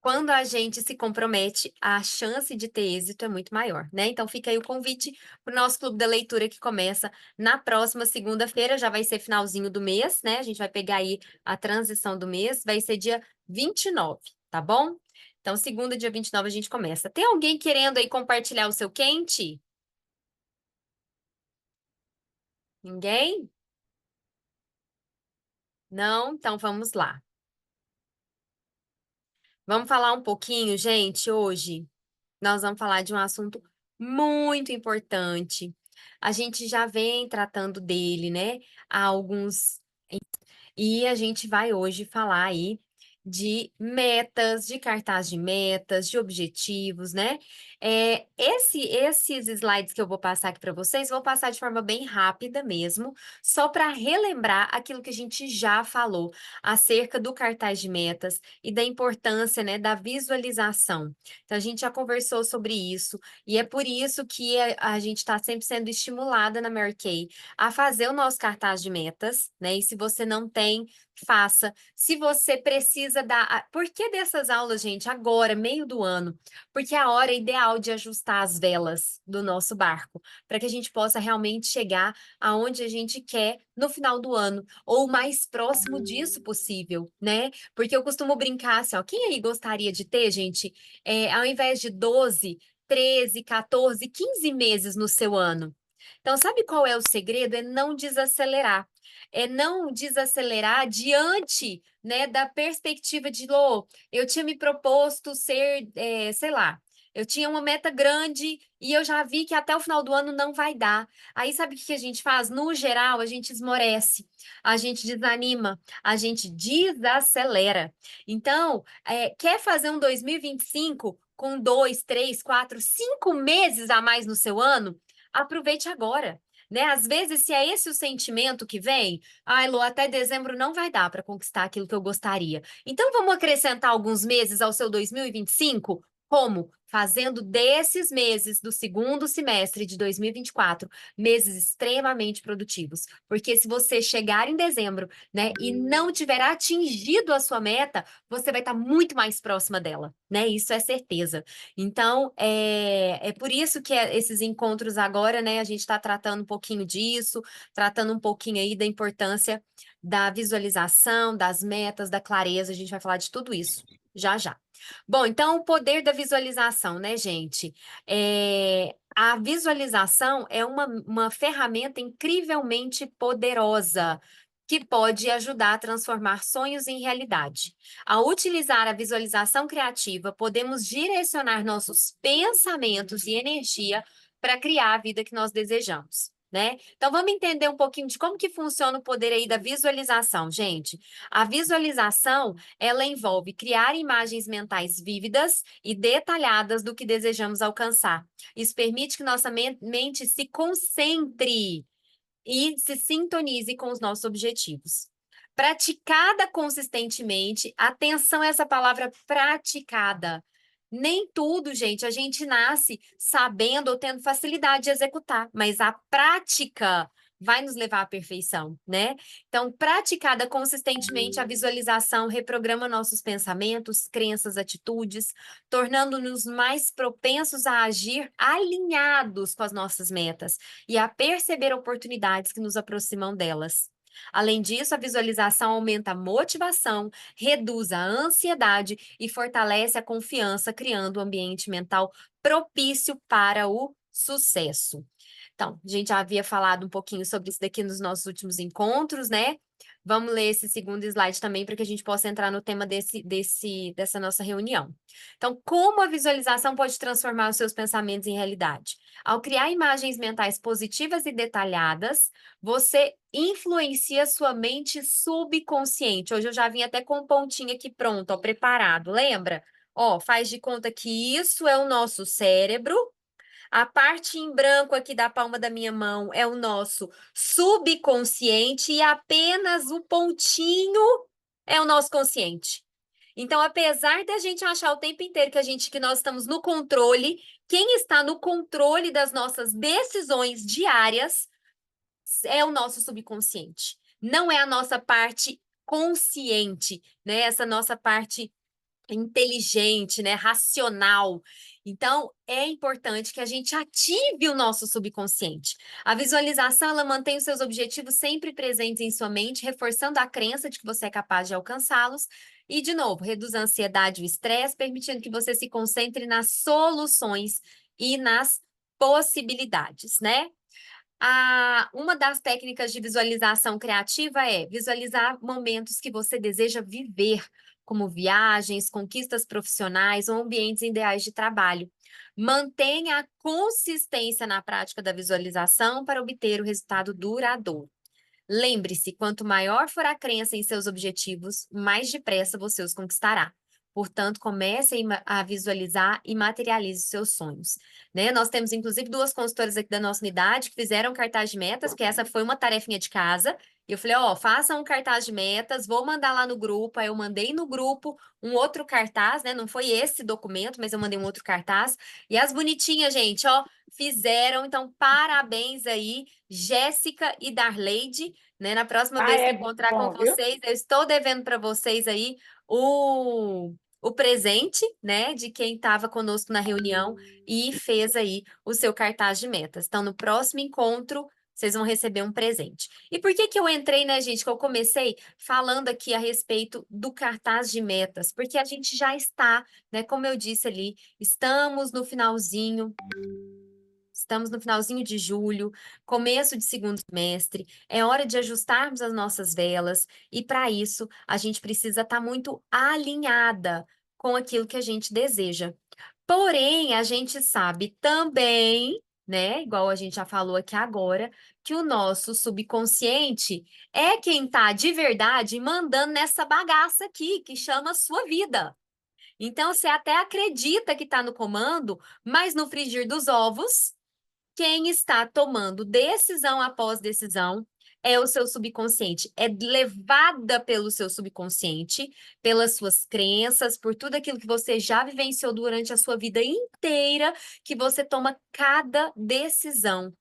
quando a gente se compromete, a chance de ter êxito é muito maior, né? Então fica aí o convite para o nosso clube da leitura que começa na próxima segunda-feira, já vai ser finalzinho do mês, né? A gente vai pegar aí a transição do mês, vai ser dia 29, tá bom? Então, segunda, dia 29, a gente começa. Tem alguém querendo aí compartilhar o seu quente? Ninguém? Não? Então vamos lá. Vamos falar um pouquinho, gente, hoje. Nós vamos falar de um assunto muito importante. A gente já vem tratando dele, né, há alguns. E a gente vai hoje falar aí de metas, de cartaz de metas, de objetivos, né? Esses slides que eu vou passar aqui para vocês, vou passar de forma bem rápida mesmo, só para relembrar aquilo que a gente já falou acerca do cartaz de metas e da importância, né, da visualização. Então, a gente já conversou sobre isso, e é por isso que a gente está sempre sendo estimulada na Mary Kay a fazer o nosso cartaz de metas, né? E se você não tem, faça. Se você precisa Por que dessas aulas, gente, agora, meio do ano? Porque é a hora ideal de ajustar as velas do nosso barco, para que a gente possa realmente chegar aonde a gente quer no final do ano, ou o mais próximo disso possível, né? Porque eu costumo brincar assim, ó, quem aí gostaria de ter, gente, ao invés de 12, 13, 14, 15 meses no seu ano? Então, sabe qual é o segredo? É não desacelerar. É não desacelerar diante, né, da perspectiva de, Lô, eu tinha me proposto ser, sei lá, eu tinha uma meta grande e eu já vi que até o final do ano não vai dar. Aí sabe o que a gente faz? No geral, a gente esmorece, a gente desanima, a gente desacelera. Então, quer fazer um 2025 com 2, 3, 4, 5 meses a mais no seu ano? Aproveite agora, né? Às vezes, se é esse o sentimento que vem, ai, Lu, até dezembro não vai dar para conquistar aquilo que eu gostaria. Então, vamos acrescentar alguns meses ao seu 2025? Como? Fazendo desses meses do segundo semestre de 2024 meses extremamente produtivos. Porque se você chegar em dezembro, né, e não tiver atingido a sua meta, você vai estar muito mais próxima dela, né? Isso é certeza. Então, é por isso que esses encontros agora, né, a gente está tratando um pouquinho disso, tratando um pouquinho aí da importância da visualização, das metas, da clareza, a gente vai falar de tudo isso já já. Bom, então, o poder da visualização, né, gente? A visualização é uma ferramenta incrivelmente poderosa que pode ajudar a transformar sonhos em realidade. Ao utilizar a visualização criativa, podemos direcionar nossos pensamentos e energia para criar a vida que nós desejamos, né? Então vamos entender um pouquinho de como que funciona o poder aí da visualização, gente. A visualização, ela envolve criar imagens mentais vívidas e detalhadas do que desejamos alcançar. Isso permite que nossa mente se concentre e se sintonize com os nossos objetivos. Praticada consistentemente, atenção a essa palavra praticada. Nem tudo, gente, a gente nasce sabendo ou tendo facilidade de executar, mas a prática vai nos levar à perfeição, né? Então, praticada consistentemente, a visualização reprograma nossos pensamentos, crenças, atitudes, tornando-nos mais propensos a agir alinhados com as nossas metas e a perceber oportunidades que nos aproximam delas. Além disso, a visualização aumenta a motivação, reduz a ansiedade e fortalece a confiança, criando um ambiente mental propício para o sucesso. Então, a gente já havia falado um pouquinho sobre isso daqui nos nossos últimos encontros, né? Vamos ler esse segundo slide também para que a gente possa entrar no tema dessa nossa reunião. Então, como a visualização pode transformar os seus pensamentos em realidade? Ao criar imagens mentais positivas e detalhadas, você influencia sua mente subconsciente. Hoje eu já vim até com um pontinho aqui pronto, ó, preparado, lembra? Ó, faz de conta que isso é o nosso cérebro. A parte em branco aqui da palma da minha mão é o nosso subconsciente e apenas o pontinho é o nosso consciente. Então, apesar da gente achar o tempo inteiro que nós estamos no controle, quem está no controle das nossas decisões diárias é o nosso subconsciente. Não é a nossa parte consciente, né? Essa nossa parte inteligente, né, racional. Então, é importante que a gente ative o nosso subconsciente. A visualização, ela mantém os seus objetivos sempre presentes em sua mente, reforçando a crença de que você é capaz de alcançá-los. E, de novo, reduz a ansiedade e o estresse, permitindo que você se concentre nas soluções e nas possibilidades, né? Uma das técnicas de visualização criativa é visualizar momentos que você deseja viver, como viagens, conquistas profissionais ou ambientes ideais de trabalho. Mantenha a consistência na prática da visualização para obter o resultado duradouro. Lembre-se, quanto maior for a crença em seus objetivos, mais depressa você os conquistará. Portanto, comece a visualizar e materialize os seus sonhos. Né? Nós temos, inclusive, duas consultoras aqui da nossa unidade que fizeram cartaz de metas, que essa foi uma tarefinha de casa. E eu falei, ó, façam um cartaz de metas, vou mandar lá no grupo. Aí eu mandei no grupo um outro cartaz, né? Não foi esse documento, mas eu mandei um outro cartaz. E as bonitinhas, gente, ó, fizeram. Então, parabéns aí, Jéssica e Darleide, né? Na próxima Ah, vez que é encontrar com bom, viu? vocês, eu estou devendo para vocês aí o presente, né, de quem estava conosco na reunião e fez aí o seu cartaz de metas. Então, no próximo encontro, vocês vão receber um presente. E por que que eu entrei, né, gente, que eu comecei falando aqui a respeito do cartaz de metas? Porque a gente já está, né, como eu disse ali, estamos no finalzinho de julho, começo de segundo semestre, é hora de ajustarmos as nossas velas, e para isso a gente precisa estar muito alinhada com aquilo que a gente deseja. Porém, a gente sabe também, né, igual a gente já falou aqui agora, que o nosso subconsciente é quem está de verdade mandando nessa bagaça aqui, que chama sua vida. Então, você até acredita que está no comando, mas no frigir dos ovos, quem está tomando decisão após decisão é o seu subconsciente. É levada pelo seu subconsciente, pelas suas crenças, por tudo aquilo que você já vivenciou durante a sua vida inteira, que você toma cada decisão.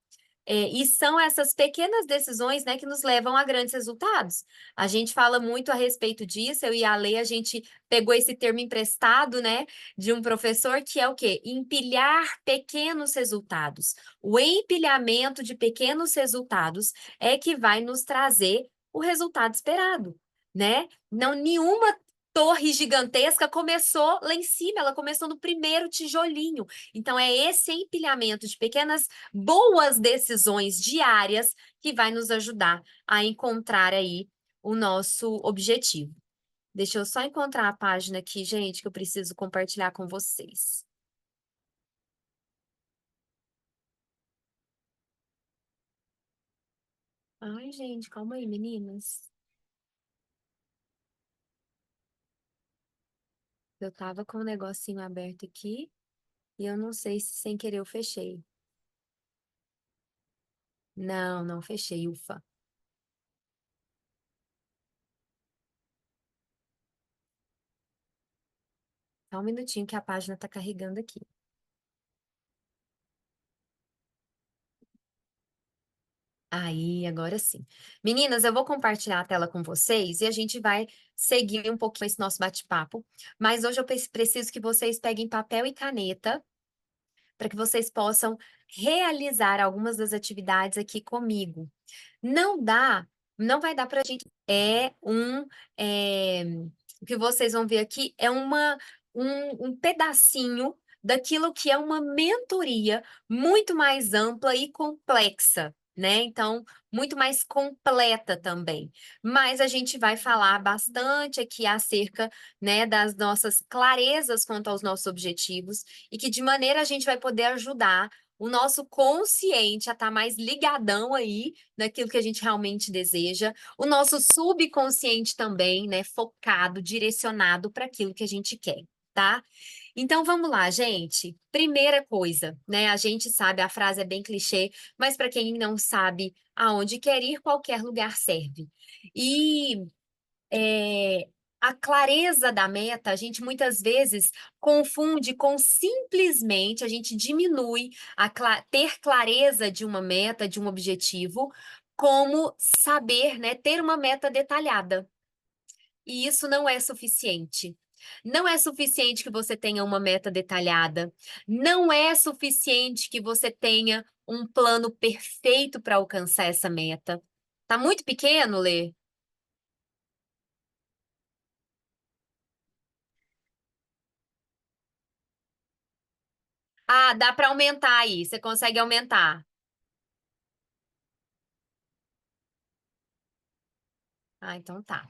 E são essas pequenas decisões, né, que nos levam a grandes resultados. A gente fala muito a respeito disso, eu e a Lei, a gente pegou esse termo emprestado, né, de um professor, que é o quê? Empilhar pequenos resultados. O empilhamento de pequenos resultados é que vai nos trazer o resultado esperado, né? Não, nenhuma torre gigantesca começou lá em cima, ela começou no primeiro tijolinho. Então, é esse empilhamento de pequenas boas decisões diárias que vai nos ajudar a encontrar aí o nosso objetivo. Deixa eu só encontrar a página aqui, gente, que eu preciso compartilhar com vocês. Ai, gente, calma aí, meninas. Eu tava com um negocinho aberto aqui e eu não sei se sem querer eu fechei. Não, não fechei, ufa. Só um minutinho que a página tá carregando aqui. Aí, agora sim. Meninas, eu vou compartilhar a tela com vocês e a gente vai seguir um pouquinho esse nosso bate-papo. Mas hoje eu preciso que vocês peguem papel e caneta para que vocês possam realizar algumas das atividades aqui comigo. Não dá, não vai dar para a gente. É, o que vocês vão ver aqui é um pedacinho daquilo que é uma mentoria muito mais ampla e complexa, né? Então, muito mais completa também. Mas a gente vai falar bastante aqui acerca, né, das nossas clarezas quanto aos nossos objetivos e que de maneira a gente vai poder ajudar o nosso consciente a estar mais ligadão aí naquilo que a gente realmente deseja, o nosso subconsciente também, né, focado, direcionado para aquilo que a gente quer, tá? Então vamos lá, gente. Primeira coisa, né? A gente sabe, a frase é bem clichê, mas para quem não sabe aonde quer ir, qualquer lugar serve. E é, a clareza da meta, a gente muitas vezes confunde com simplesmente, a gente diminui ter clareza de uma meta, de um objetivo, como saber, né, ter uma meta detalhada. E isso não é suficiente. Não é suficiente que você tenha uma meta detalhada. Não é suficiente que você tenha um plano perfeito para alcançar essa meta. Tá muito pequeno, Lê? Ah, dá para aumentar aí. Você consegue aumentar. Ah, então tá.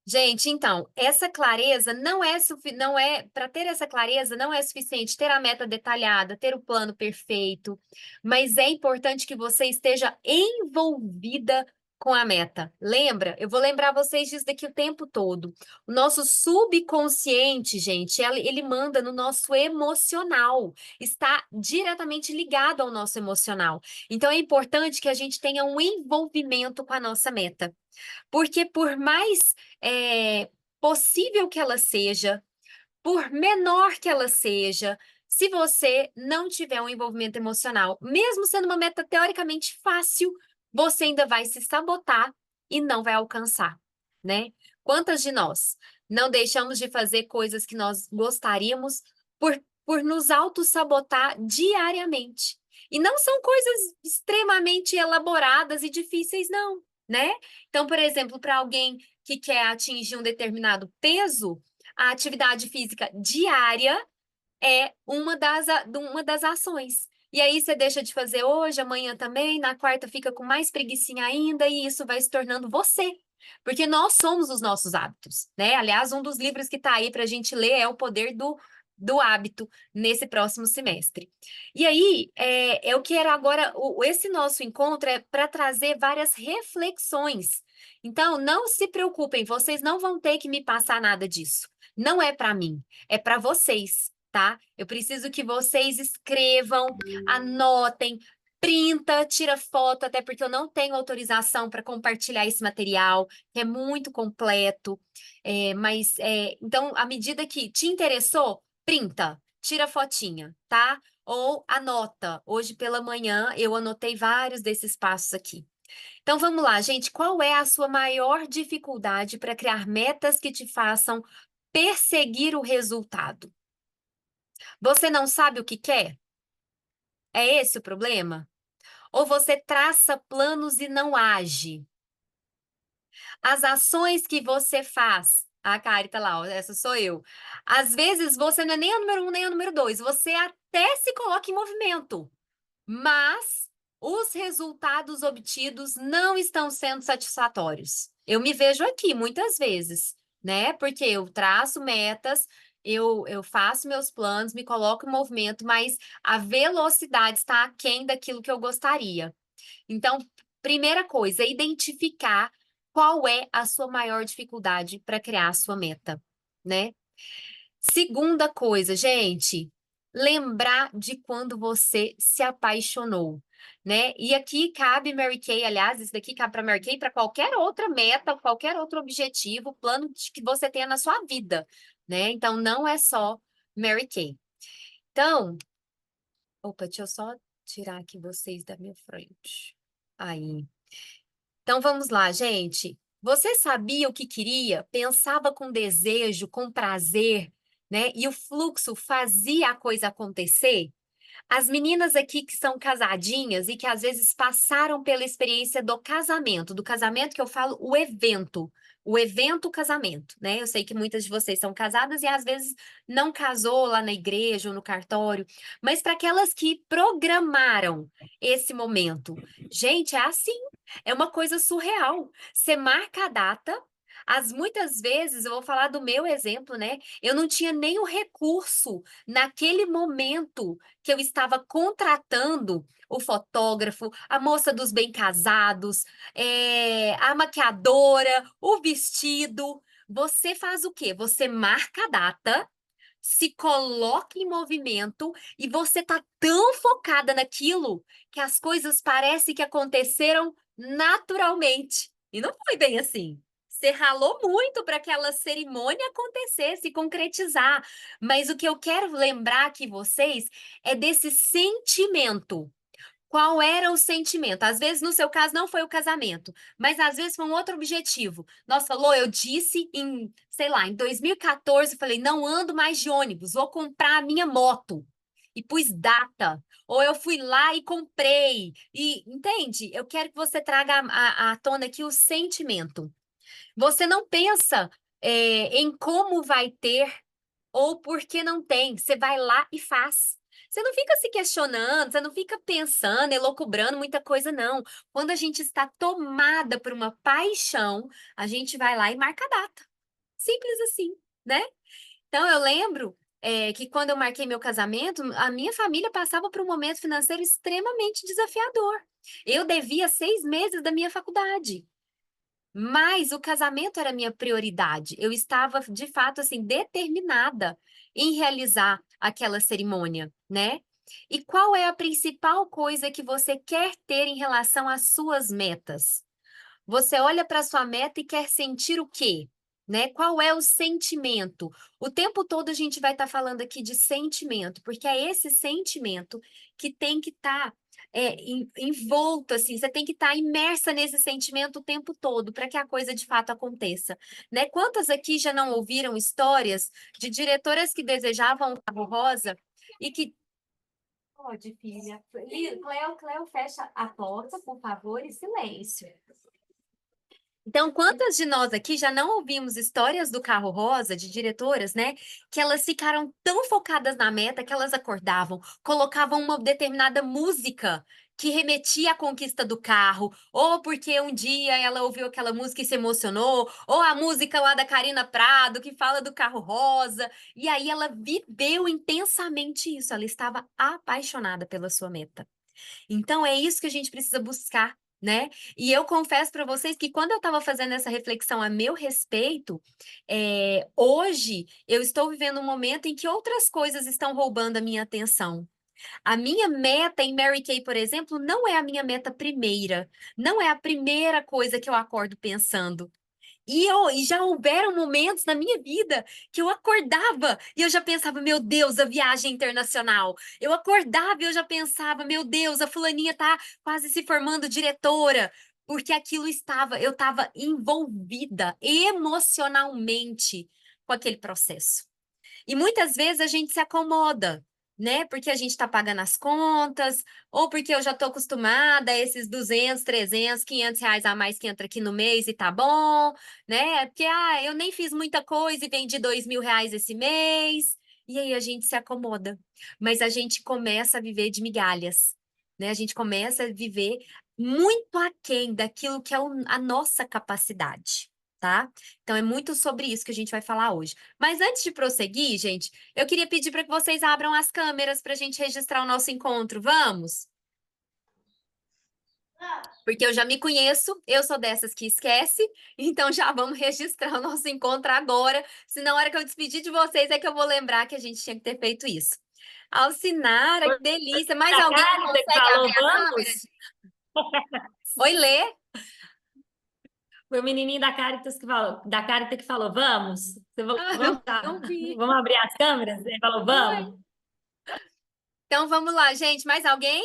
Gente, então, essa clareza não é para ter essa clareza não é suficiente ter a meta detalhada, ter o plano perfeito, mas é importante que você esteja envolvida com a meta. Lembra? Eu vou lembrar vocês disso daqui o tempo todo. O nosso subconsciente, gente, ele manda no nosso emocional, está diretamente ligado ao nosso emocional. Então é importante que a gente tenha um envolvimento com a nossa meta. Porque por mais possível que ela seja, por menor que ela seja, se você não tiver um envolvimento emocional, mesmo sendo uma meta teoricamente fácil, você ainda vai se sabotar e não vai alcançar, né? Quantas de nós não deixamos de fazer coisas que nós gostaríamos por nos auto-sabotar diariamente? E não são coisas extremamente elaboradas e difíceis, não, né? Então, por exemplo, para alguém que quer atingir um determinado peso, a atividade física diária é uma das ações. E aí você deixa de fazer hoje, amanhã também, na quarta fica com mais preguicinha ainda, e isso vai se tornando você. Porque nós somos os nossos hábitos, né? Aliás, um dos livros que está aí para a gente ler é O Poder do Hábito, nesse próximo semestre. E aí, eu quero agora, esse nosso encontro é para trazer várias reflexões. Então, não se preocupem, vocês não vão ter que me passar nada disso. Não é para mim, é para vocês, tá? Eu preciso que vocês escrevam, anotem, printa, tira foto, até porque eu não tenho autorização para compartilhar esse material, que é muito completo. Então, à medida que te interessou, printa, tira fotinha, tá? Ou anota. Hoje pela manhã eu anotei vários desses passos aqui. Então vamos lá, gente. Qual é a sua maior dificuldade para criar metas que te façam perseguir o resultado? Você não sabe o que quer? É esse o problema? Ou você traça planos e não age? As ações que você faz. A Kari tá lá, ó, essa sou eu. Às vezes você não é nem a número um nem a número dois, você até se coloca em movimento, mas os resultados obtidos não estão sendo satisfatórios. Eu me vejo aqui muitas vezes, né? Porque eu traço metas, eu faço meus planos, me coloco em movimento, mas a velocidade está aquém daquilo que eu gostaria. Então, primeira coisa, é identificar qual é a sua maior dificuldade para criar a sua meta, né? Segunda coisa, gente, lembrar de quando você se apaixonou, né? E aqui cabe Mary Kay, aliás, isso daqui cabe para Mary Kay, para qualquer outra meta, qualquer outro objetivo, plano que você tenha na sua vida, né? Então, não é só Mary Kay. Então, opa, deixa eu só tirar aqui vocês da minha frente. Aí. Então vamos lá, gente. Você sabia o que queria? Pensava com desejo, com prazer, né? E o fluxo fazia a coisa acontecer? As meninas aqui que são casadinhas e que às vezes passaram pela experiência do casamento que eu falo, o evento casamento, né? Eu sei que muitas de vocês são casadas e às vezes não casou lá na igreja ou no cartório, mas para aquelas que programaram esse momento, gente, é assim, é uma coisa surreal. Você marca a data. Muitas vezes, eu vou falar do meu exemplo, né? Eu não tinha nem o recurso naquele momento que eu estava contratando o fotógrafo, a moça dos bem casados, a maquiadora, o vestido. Você faz o quê? Você marca a data, se coloca em movimento e você tá tão focada naquilo que as coisas parecem que aconteceram naturalmente. E não foi bem assim. Você ralou muito para aquela cerimônia acontecer, se concretizar. Mas o que eu quero lembrar aqui vocês é desse sentimento. Qual era o sentimento? Às vezes, no seu caso, não foi o casamento, mas às vezes foi um outro objetivo. Nossa, Lô, eu disse em, sei lá, em 2014, falei, não ando mais de ônibus, vou comprar a minha moto. E pus data. Ou eu fui lá e comprei. E, entende? Eu quero que você traga à tona aqui o sentimento. Você não pensa, em como vai ter ou por que não tem. Você vai lá e faz. Você não fica se questionando, você não fica pensando, elocubrando muita coisa, não. Quando a gente está tomada por uma paixão, a gente vai lá e marca a data. Simples assim, né? Então, eu lembro, que quando eu marquei meu casamento, a minha família passava por um momento financeiro extremamente desafiador. Eu devia 6 meses da minha faculdade. Mas o casamento era a minha prioridade. Eu estava, de fato, assim, determinada em realizar aquela cerimônia, né? E qual é a principal coisa que você quer ter em relação às suas metas? Você olha para sua meta e quer sentir o quê? Né? Qual é o sentimento? O tempo todo a gente vai estar falando aqui de sentimento, porque é esse sentimento que tem que estar envolto, assim, você tem que estar imersa nesse sentimento o tempo todo para que a coisa de fato aconteça. Né? Quantas aqui já não ouviram histórias de diretoras que desejavam um carro rosa e que. Pode, filha. Cleo, fecha a porta, por favor, e silêncio. Então, quantas de nós aqui já não ouvimos histórias do carro rosa, de diretoras, né? Que elas ficaram tão focadas na meta que elas acordavam, colocavam uma determinada música que remetia à conquista do carro, ou porque um dia ela ouviu aquela música e se emocionou, ou a música lá da Karina Prado que fala do carro rosa, e aí ela viveu intensamente isso, ela estava apaixonada pela sua meta. Então, é isso que a gente precisa buscar, né? E eu confesso para vocês que quando eu estava fazendo essa reflexão a meu respeito, hoje eu estou vivendo um momento em que outras coisas estão roubando a minha atenção. A minha meta em Mary Kay, por exemplo, não é a minha meta primeira, não é a primeira coisa que eu acordo pensando. E já houveram momentos na minha vida que eu acordava e eu já pensava, meu Deus, a viagem internacional. Eu acordava e eu já pensava, meu Deus, a fulaninha tá quase se formando diretora, porque eu estava envolvida emocionalmente com aquele processo. E muitas vezes a gente se acomoda, né? Porque a gente está pagando as contas, ou porque eu já estou acostumada a esses 200, 300, R$ 500 a mais que entra aqui no mês e tá bom, né? Porque, eu nem fiz muita coisa e vendi R$ 2.000 esse mês. E aí a gente se acomoda. Mas a gente começa a viver de migalhas, né? A gente começa a viver muito aquém daquilo que é a nossa capacidade. Tá? Então é muito sobre isso que a gente vai falar hoje. Mas antes de prosseguir, gente, eu queria pedir para que vocês abram as câmeras para a gente registrar o nosso encontro. Vamos? Porque eu já me conheço, eu sou dessas que esquece, então já vamos registrar o nosso encontro agora. Se na hora que eu despedir de vocês é que eu vou lembrar que a gente tinha que ter feito isso. Alcinara, que delícia! Mais A alguém que Karen que consegue falou, abrir a câmera? vamos? Oi, Lê. Foi o menininho da Caritas que falou, vamos? Você falou, vamos, Não vi. vamos abrir as câmeras? Ele falou, Oi. vamos? Então vamos lá, gente. Mais alguém?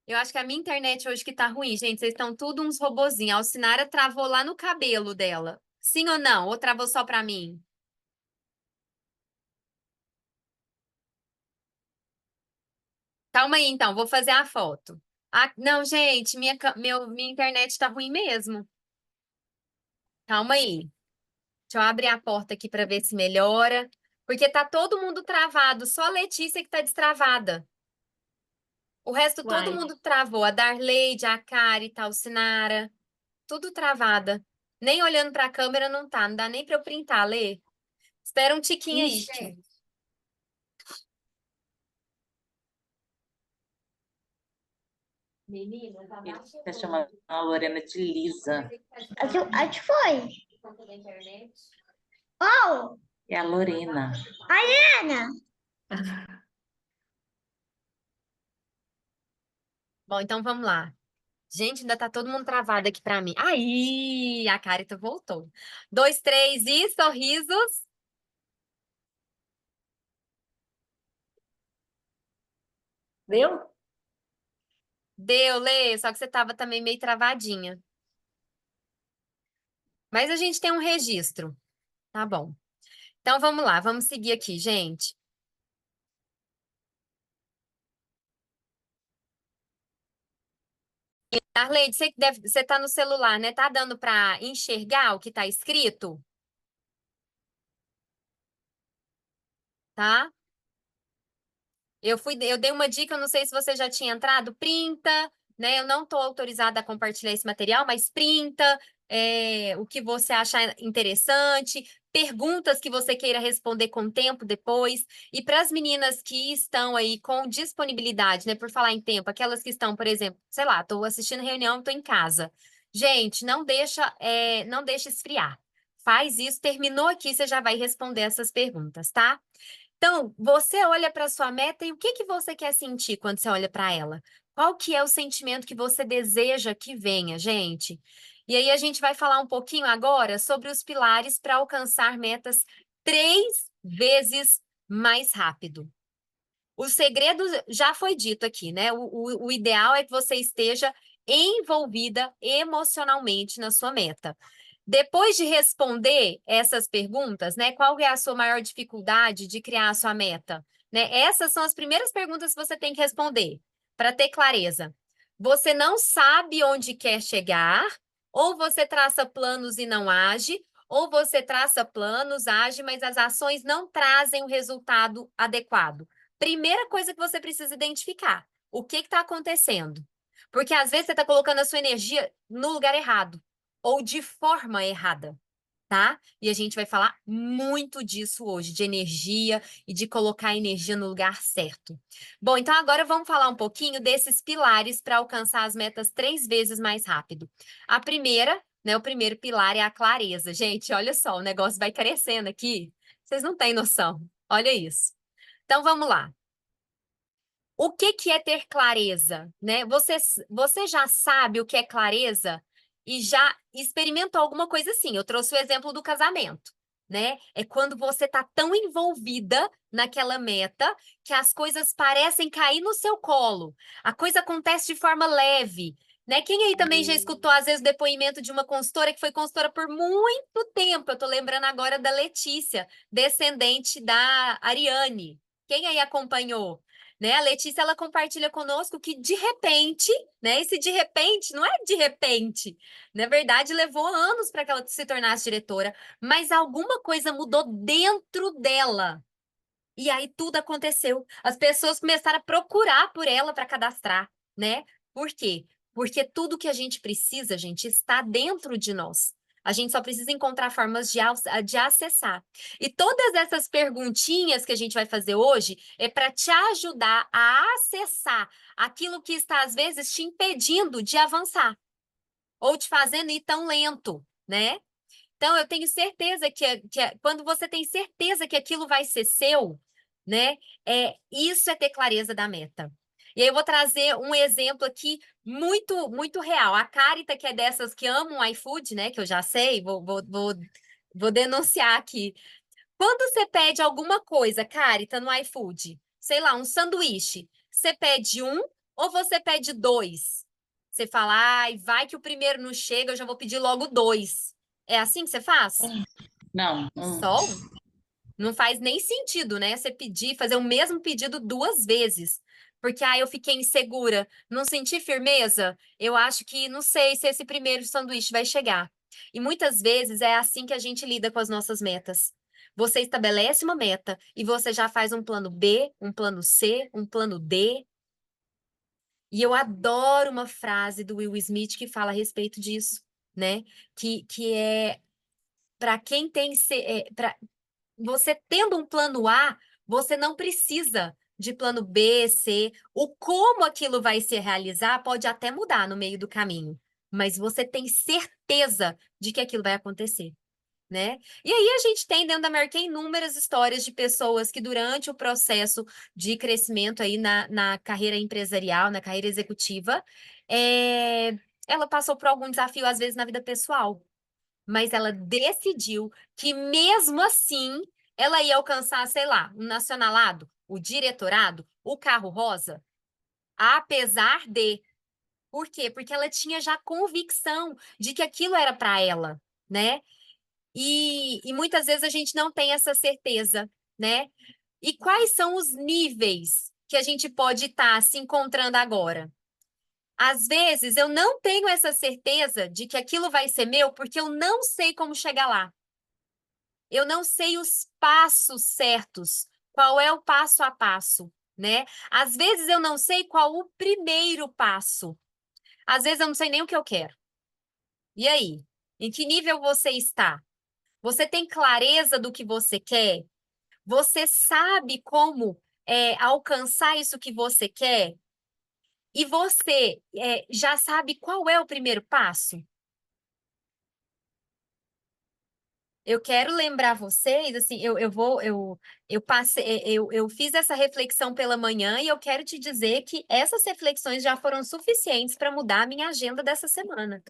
Eu acho que a minha internet hoje que tá ruim, gente. Vocês estão tudo uns robozinhos. A Alcinara travou lá no cabelo dela. Sim ou não? Ou travou só pra mim? Calma aí, então. Vou fazer a foto. Não, gente. Minha internet tá ruim mesmo. Calma aí. Deixa eu abrir a porta aqui pra ver se melhora. Porque tá todo mundo travado. Só a Letícia que tá destravada. O resto, todo Uai, mundo travou. A Darleide, a Cari, a Alcinara. Tudo travada. Nem olhando pra câmera não tá. Não dá nem pra eu printar, Lê. Espera um tiquinho aí, ixi, gente. Menina, tá Ele baixa fica hoje. chamando a Lorena de Lisa. Acho que foi. Conta da internet. Oh, É a Lorena. Ana. Bom, então vamos lá. Gente, ainda tá todo mundo travado aqui pra mim. Aí, a Carita voltou. 2, 3 e sorrisos. deu? Deu, Lê, só que você estava também meio travadinha. Mas a gente tem um registro. Tá bom. Então vamos lá, vamos seguir aqui, gente. Arleide, você tá no celular, né? Tá dando para enxergar o que tá escrito? Tá? Eu dei uma dica, eu não sei se você já tinha entrado, printa, né? Eu não estou autorizada a compartilhar esse material, mas printa o que você achar interessante, perguntas que você queira responder com tempo depois. E para as meninas que estão aí com disponibilidade, né? Por falar em tempo, aquelas que estão, por exemplo, sei lá, estou assistindo reunião, estou em casa. Gente, não deixa esfriar. Faz isso, terminou aqui, você já vai responder essas perguntas, tá? Então, você olha para sua meta e o que que você quer sentir quando você olha para ela? Qual que é o sentimento que você deseja que venha, gente? E aí a gente vai falar um pouquinho agora sobre os pilares para alcançar metas 3 vezes mais rápido. O segredo já foi dito aqui, né? O ideal é que você esteja envolvida emocionalmente na sua meta. Depois de responder essas perguntas, né? Qual é a sua maior dificuldade de criar a sua meta? Né? Essas são as primeiras perguntas que você tem que responder para ter clareza. Você não sabe onde quer chegar, ou você traça planos e não age, ou você traça planos, age, mas as ações não trazem o resultado adequado. Primeira coisa que você precisa identificar: o que está acontecendo? Porque às vezes você está colocando a sua energia no lugar errado ou de forma errada, tá? E a gente vai falar muito disso hoje, de energia e de colocar a energia no lugar certo. Bom, então agora vamos falar um pouquinho desses pilares para alcançar as metas 3 vezes mais rápido. A primeira, né, o primeiro pilar é a clareza. Gente, olha só, o negócio vai crescendo aqui. Vocês não têm noção. Olha isso. Então vamos lá. O que que é ter clareza, né? Você já sabe o que é clareza e já experimentou alguma coisa assim. Eu trouxe o exemplo do casamento, né? É quando você está tão envolvida naquela meta que as coisas parecem cair no seu colo. A coisa acontece de forma leve, né? Quem aí também já escutou, às vezes, o depoimento de uma consultora que foi consultora por muito tempo? Eu tô lembrando agora da Letícia, descendente da Ariane. Quem aí acompanhou? Né? A Letícia, ela compartilha conosco que de repente, né? Esse de repente não é de repente. Na verdade, levou anos para que ela se tornasse diretora, mas alguma coisa mudou dentro dela. E aí tudo aconteceu. As pessoas começaram a procurar por ela para cadastrar, né? Por quê? Porque tudo que a gente precisa, gente, está dentro de nós. A gente só precisa encontrar formas de acessar. E todas essas perguntinhas que a gente vai fazer hoje é para te ajudar a acessar aquilo que está, às vezes, te impedindo de avançar ou te fazendo ir tão lento, né? Então, eu tenho certeza quando você tem certeza que aquilo vai ser seu, né? Isso é ter clareza da meta. E aí eu vou trazer um exemplo aqui muito, muito real. A Carita, que é dessas que amam o iFood, né? Que eu já sei, vou denunciar aqui. Quando você pede alguma coisa, Carita, no iFood, sei lá, um sanduíche, você pede um ou você pede dois? Você fala, ai, vai que o primeiro não chega, eu já vou pedir logo dois. É assim que você faz? Não, Só um? Não faz nem sentido, né? Você pedir, fazer o mesmo pedido 2 vezes. Porque, eu fiquei insegura, não senti firmeza, eu acho que não sei se esse primeiro sanduíche vai chegar. E muitas vezes é assim que a gente lida com as nossas metas. Você estabelece uma meta e você já faz um plano B, um plano C, um plano D. E eu adoro uma frase do Will Smith que fala a respeito disso, né? Que é para quem tem você tendo um plano A, você não precisa de plano B, C. O como aquilo vai se realizar pode até mudar no meio do caminho, mas você tem certeza de que aquilo vai acontecer, né? E aí a gente tem dentro da American inúmeras histórias de pessoas que durante o processo de crescimento aí na carreira empresarial, na carreira executiva, é, ela passou por algum desafio, às vezes, na vida pessoal, mas ela decidiu que mesmo assim ela ia alcançar, sei lá, um nacionalado, o diretorado, o carro rosa, apesar de Por quê? Porque ela tinha já convicção de que aquilo era para ela, né? E muitas vezes a gente não tem essa certeza, né? E quais são os níveis que a gente pode estar se encontrando agora? Às vezes eu não tenho essa certeza de que aquilo vai ser meu porque eu não sei como chegar lá. Eu não sei os passos certos, qual é o passo a passo, né? Às vezes eu não sei qual o primeiro passo. Às vezes eu não sei nem o que eu quero. E aí? Em que nível você está? Você tem clareza do que você quer? Você sabe como alcançar isso que você quer? E você já sabe qual é o primeiro passo? Eu quero lembrar vocês, assim, eu passei, eu fiz essa reflexão pela manhã e eu quero te dizer que essas reflexões já foram suficientes para mudar a minha agenda dessa semana.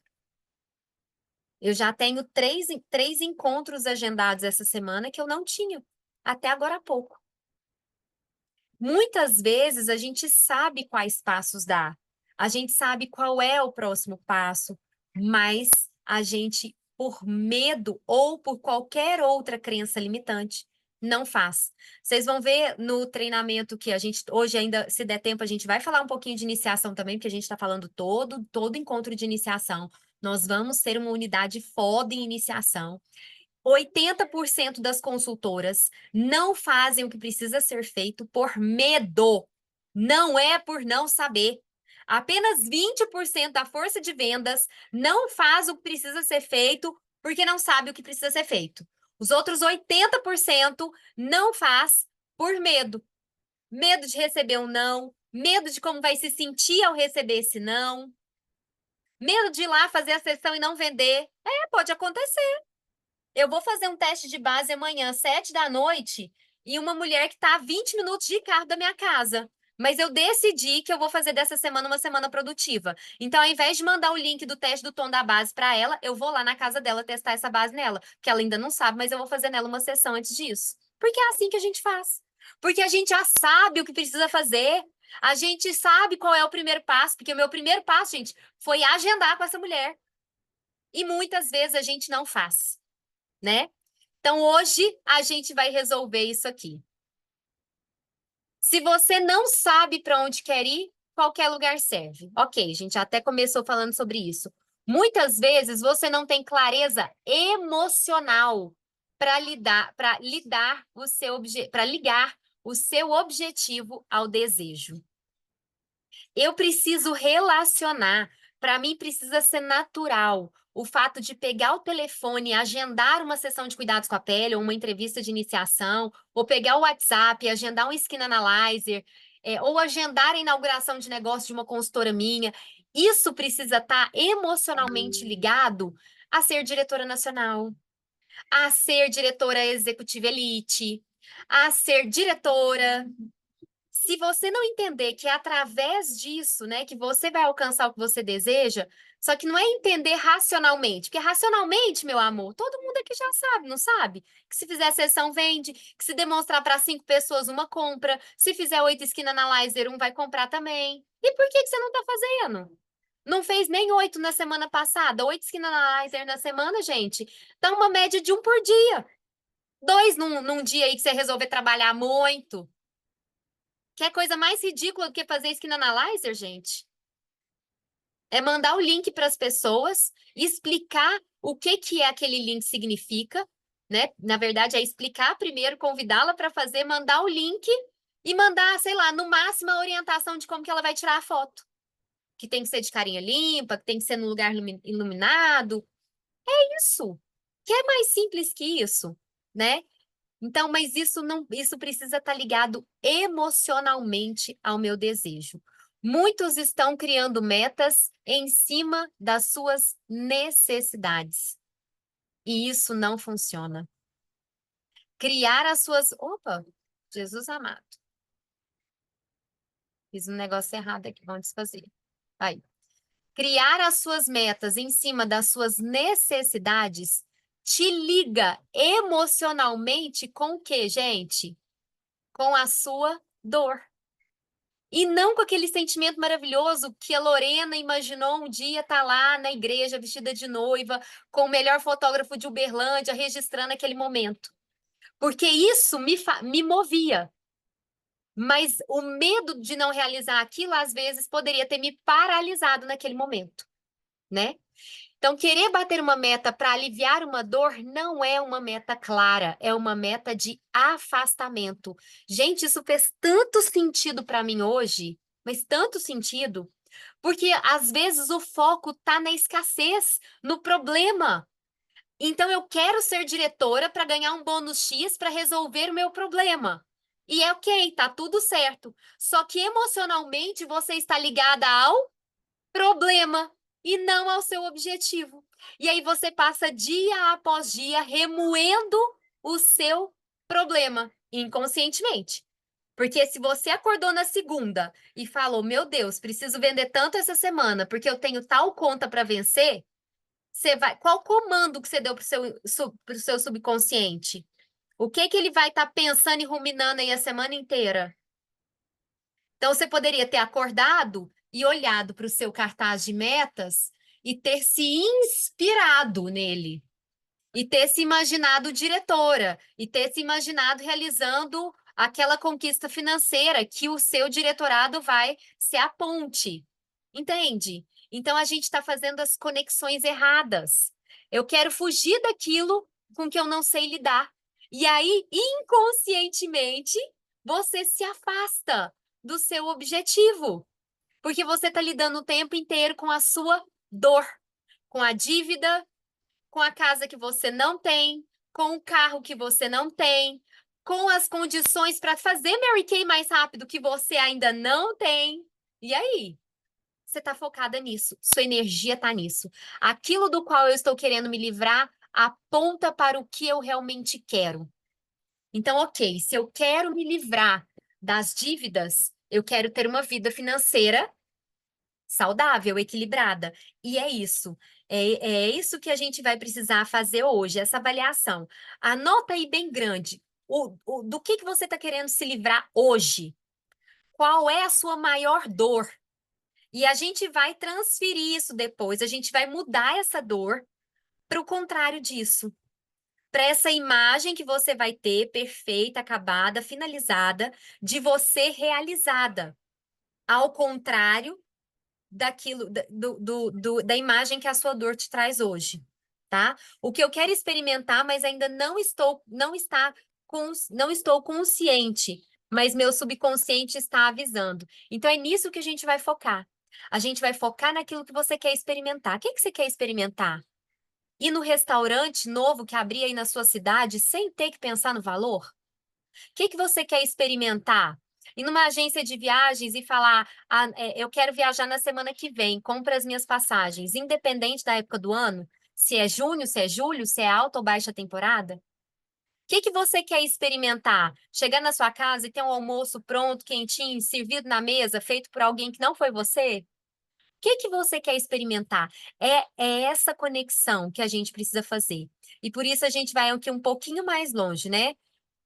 Eu já tenho três encontros agendados essa semana que eu não tinha até agora há pouco. Muitas vezes a gente sabe quais passos dar, a gente sabe qual é o próximo passo, mas a gente, por medo ou por qualquer outra crença limitante, não faz. Vocês vão ver no treinamento que a gente, hoje ainda, se der tempo, a gente vai falar um pouquinho de iniciação também, porque a gente está falando todo encontro de iniciação. Nós vamos ter uma unidade foda em iniciação. 80% das consultoras não fazem o que precisa ser feito por medo. Não é por não saber. Apenas 20% da força de vendas não faz o que precisa ser feito porque não sabe o que precisa ser feito. Os outros 80% não faz por medo. Medo de receber um não, medo de como vai se sentir ao receber esse não, medo de ir lá fazer a sessão e não vender. Pode acontecer. Eu vou fazer um teste de base amanhã, 7 da noite, e uma mulher que está a 20 minutos de carro da minha casa. Mas eu decidi que eu vou fazer dessa semana uma semana produtiva. Então, ao invés de mandar o link do teste do tom da base para ela, eu vou lá na casa dela testar essa base nela, que ela ainda não sabe, mas eu vou fazer nela uma sessão antes disso. Porque é assim que a gente faz. Porque a gente já sabe o que precisa fazer. A gente sabe qual é o primeiro passo, porque o meu primeiro passo, gente, foi agendar com essa mulher. E muitas vezes a gente não faz, né? Então, hoje a gente vai resolver isso aqui. Se você não sabe para onde quer ir, qualquer lugar serve. Ok, a gente até começou falando sobre isso. Muitas vezes você não tem clareza emocional para ligar o seu objetivo ao desejo. Eu preciso relacionar. Para mim, precisa ser natural. O fato de pegar o telefone, agendar uma sessão de cuidados com a pele, ou uma entrevista de iniciação, ou pegar o WhatsApp, agendar um Skin Analyzer, ou agendar a inauguração de negócio de uma consultora minha. Isso precisa estar emocionalmente ligado a ser diretora nacional, a ser diretora executiva elite, a ser diretora. Se você não entender que é através disso, né, que você vai alcançar o que você deseja, só que não é entender racionalmente, porque racionalmente, meu amor, todo mundo aqui já sabe, não sabe? Que se fizer sessão, vende, que se demonstrar para 5 pessoas, uma compra, se fizer 8 skin analyzer, um vai comprar também. E por que você não está fazendo? Não fez nem 8 na semana passada, 8 skin analyzer na semana, gente, dá uma média de 1 por dia. 2 num dia aí que você resolver trabalhar muito. Que coisa mais ridícula do que fazer Skin Analyzer, gente? É mandar o link para as pessoas, explicar o que aquele link significa, né? Na verdade, é explicar primeiro, convidá-la para fazer, mandar o link e mandar, sei lá, no máximo a orientação de como que ela vai tirar a foto. Que tem que ser de carinha limpa, que tem que ser no lugar iluminado. É isso. Que é mais simples que isso, né? Então, mas isso precisa estar ligado emocionalmente ao meu desejo. Muitos estão criando metas em cima das suas necessidades. E isso não funciona. Criar as suas. Opa, Jesus amado. Fiz um negócio errado aqui, vamos desfazer. Aí. Criar as suas metas em cima das suas necessidades te liga emocionalmente com o quê, gente? Com a sua dor. E não com aquele sentimento maravilhoso que a Lorena imaginou um dia estar lá na igreja vestida de noiva, com o melhor fotógrafo de Uberlândia, registrando aquele momento. Porque isso me movia. Mas o medo de não realizar aquilo, às vezes, poderia ter me paralisado naquele momento, né? Então, querer bater uma meta para aliviar uma dor não é uma meta clara, é uma meta de afastamento. Gente, isso fez tanto sentido para mim hoje, mas tanto sentido, porque às vezes o foco está na escassez, no problema. Então, eu quero ser diretora para ganhar um bônus X para resolver o meu problema. E é ok, tá tudo certo. Só que emocionalmente você está ligada ao problema e não ao seu objetivo. E aí você passa dia após dia remoendo o seu problema inconscientemente. Porque se você acordou na segunda e falou, meu Deus, preciso vender tanto essa semana porque eu tenho tal conta para vencer, você vai, qual comando que você deu para o seu subconsciente? O que ele vai estar pensando e ruminando aí a semana inteira? Então, você poderia ter acordado e olhado para o seu cartaz de metas e ter se inspirado nele, e ter se imaginado diretora, e ter se imaginado realizando aquela conquista financeira que o seu diretorado vai ser a ponte. Entende? Então, a gente está fazendo as conexões erradas. Eu quero fugir daquilo com que eu não sei lidar. E aí, inconscientemente, você se afasta do seu objetivo, porque você está lidando o tempo inteiro com a sua dor, com a dívida, com a casa que você não tem, com o carro que você não tem, com as condições para fazer Mary Kay mais rápido que você ainda não tem. E aí? Você está focada nisso, sua energia está nisso. Aquilo do qual eu estou querendo me livrar aponta para o que eu realmente quero. Então, ok, se eu quero me livrar das dívidas, eu quero ter uma vida financeira saudável, equilibrada. E é isso. É isso que a gente vai precisar fazer hoje, essa avaliação. Anota aí bem grande do que você está querendo se livrar hoje. Qual é a sua maior dor? E a gente vai transferir isso depois, a gente vai mudar essa dor para o contrário disso. Para essa imagem que você vai ter, perfeita, acabada, finalizada, de você realizada. Ao contrário daquilo, da imagem que a sua dor te traz hoje, tá? O que eu quero experimentar, mas ainda não estou consciente, mas meu subconsciente está avisando. Então é nisso que a gente vai focar. A gente vai focar naquilo que você quer experimentar. O que você quer experimentar? Ir no restaurante novo que abrir aí na sua cidade sem ter que pensar no valor? O que você quer experimentar? Ir numa agência de viagens e falar: eu quero viajar na semana que vem, compra as minhas passagens, independente da época do ano, se é junho, se é julho, se é alta ou baixa temporada? O que você quer experimentar? Chegar na sua casa e ter um almoço pronto, quentinho, servido na mesa, feito por alguém que não foi você? O que você quer experimentar? É essa conexão que a gente precisa fazer. E por isso a gente vai aqui um pouquinho mais longe, né?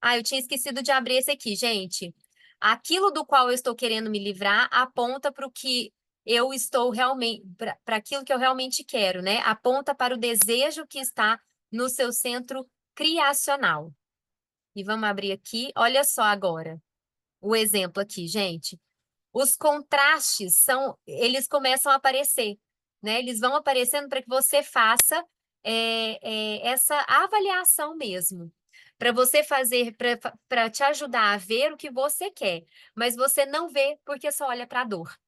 Ah, eu tinha esquecido de abrir esse aqui, gente. Aquilo do qual eu estou querendo me livrar aponta para o que eu estou realmente, para aquilo que eu realmente quero, né? Aponta para o desejo que está no seu centro criacional. E vamos abrir aqui. Olha só agora o exemplo aqui, gente. Os contrastes eles começam a aparecer, né? Eles vão aparecendo para que você faça essa avaliação mesmo, para você fazer, para te ajudar a ver o que você quer, mas você não vê porque só olha para a dor.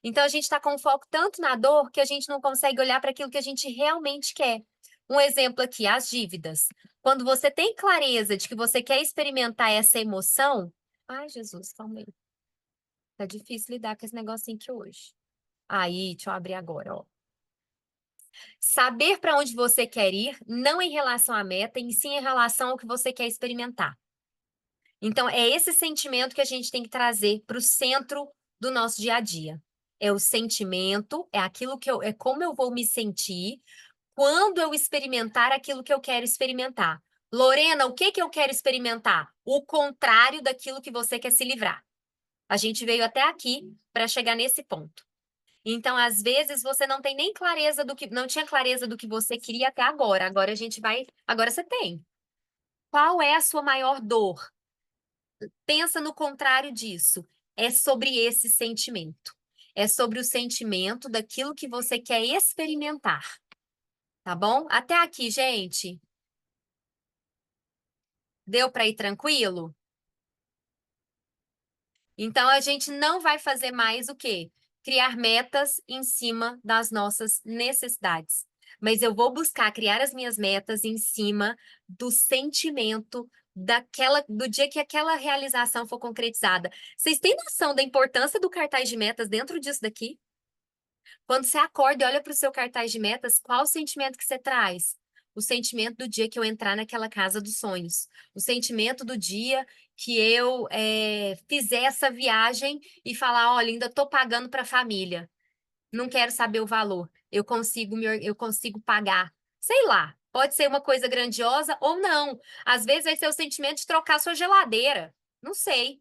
Então a gente está com foco tanto na dor que a gente não consegue olhar para aquilo que a gente realmente quer. Um exemplo aqui, as dívidas. Quando você tem clareza de que você quer experimentar essa emoção, ai, Jesus, calma aí. Tá difícil lidar com esse negocinho aqui hoje. Aí, deixa eu abrir agora, ó. Saber para onde você quer ir, não em relação à meta, e sim em relação ao que você quer experimentar. Então, é esse sentimento que a gente tem que trazer para o centro do nosso dia a dia. É o sentimento, é aquilo que é como eu vou me sentir quando eu experimentar aquilo que eu quero experimentar. Lorena, o que eu quero experimentar? O contrário daquilo que você quer se livrar. A gente veio até aqui para chegar nesse ponto. Então, às vezes, você não tem nem clareza do que, não tinha clareza do que você queria até agora. Agora você tem. Qual é a sua maior dor? Pensa no contrário disso. É sobre esse sentimento. É sobre o sentimento daquilo que você quer experimentar. Tá bom? Até aqui, gente. Deu para ir tranquilo? Então, a gente não vai fazer mais o quê? Criar metas em cima das nossas necessidades. Mas eu vou buscar criar as minhas metas em cima do sentimento do dia que aquela realização for concretizada. Vocês têm noção da importância do cartaz de metas dentro disso daqui? Quando você acorda e olha para o seu cartaz de metas, qual o sentimento que você traz? O sentimento do dia que eu entrar naquela casa dos sonhos. O sentimento do dia que eu fizer essa viagem e falar, olha, ainda estou pagando para a família. Não quero saber o valor. Eu consigo pagar. Sei lá, pode ser uma coisa grandiosa ou não. Às vezes vai ser o sentimento de trocar sua geladeira. Não sei.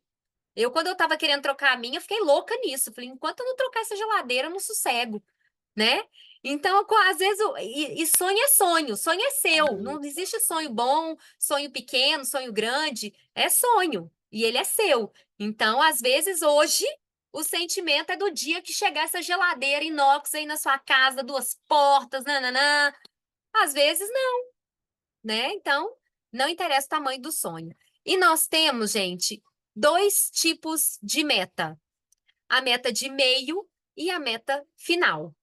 Quando eu estava querendo trocar a minha, eu fiquei louca nisso. Falei, enquanto eu não trocar essa geladeira, eu não sossego, né? Então, às vezes, sonho é seu. Não existe sonho bom, sonho pequeno, sonho grande. É sonho, e ele é seu. Então, às vezes, hoje, o sentimento é do dia que chegar essa geladeira inox aí na sua casa, 2 portas, nananã. Às vezes, não, né? Então, não interessa o tamanho do sonho. E nós temos, gente, 2 tipos de meta: a meta de meio e a meta final.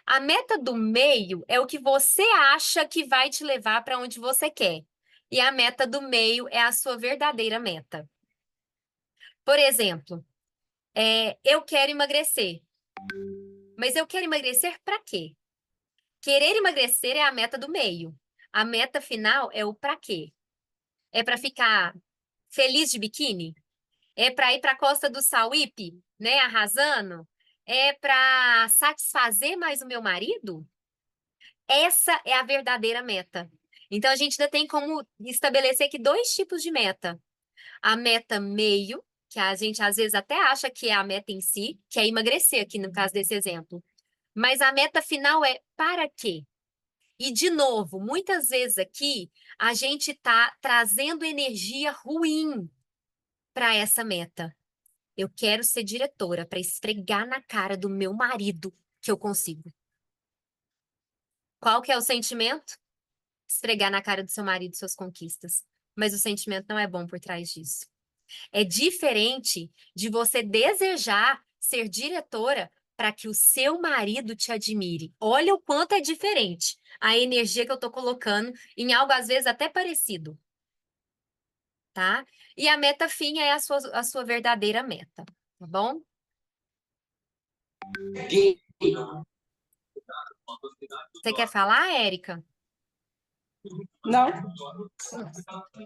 A meta do meio é o que você acha que vai te levar para onde você quer. E a meta do meio é a sua verdadeira meta. Por exemplo, eu quero emagrecer. Mas eu quero emagrecer para quê? Querer emagrecer é a meta do meio. A meta final é o para quê? É para ficar feliz de biquíni? É para ir para a costa do Sauípe, né, arrasando? É para satisfazer mais o meu marido? Essa é a verdadeira meta. Então, a gente ainda tem como estabelecer aqui 2 tipos de meta. A meta meio, que a gente às vezes até acha que é a meta em si, que é emagrecer, aqui no caso desse exemplo. Mas a meta final é para quê? E, de novo, muitas vezes aqui, a gente está trazendo energia ruim para essa meta. Eu quero ser diretora para esfregar na cara do meu marido que eu consigo. Qual que é o sentimento? Esfregar na cara do seu marido suas conquistas. Mas o sentimento não é bom por trás disso. É diferente de você desejar ser diretora para que o seu marido te admire. Olha o quanto é diferente a energia que eu estou colocando em algo, às vezes, até parecido. Tá? E a meta fim é a sua verdadeira meta. Tá bom? Você quer falar, Érica? Não.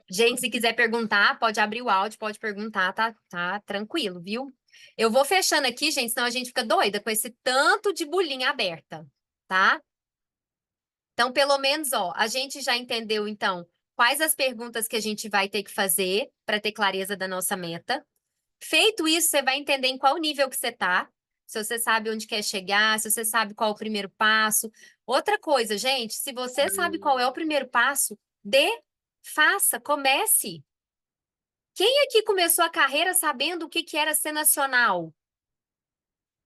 Gente, se quiser perguntar, pode abrir o áudio, pode perguntar, tá tranquilo, viu? Eu vou fechando aqui, gente, senão a gente fica doida com esse tanto de bolinha aberta, tá? Então, pelo menos, ó, a gente já entendeu, então, quais as perguntas que a gente vai ter que fazer para ter clareza da nossa meta. Feito isso, você vai entender em qual nível que você tá, se você sabe onde quer chegar, se você sabe qual é o primeiro passo. Outra coisa, gente, se você sabe qual é o primeiro passo, faça, comece. Quem aqui começou a carreira sabendo o que era ser nacional?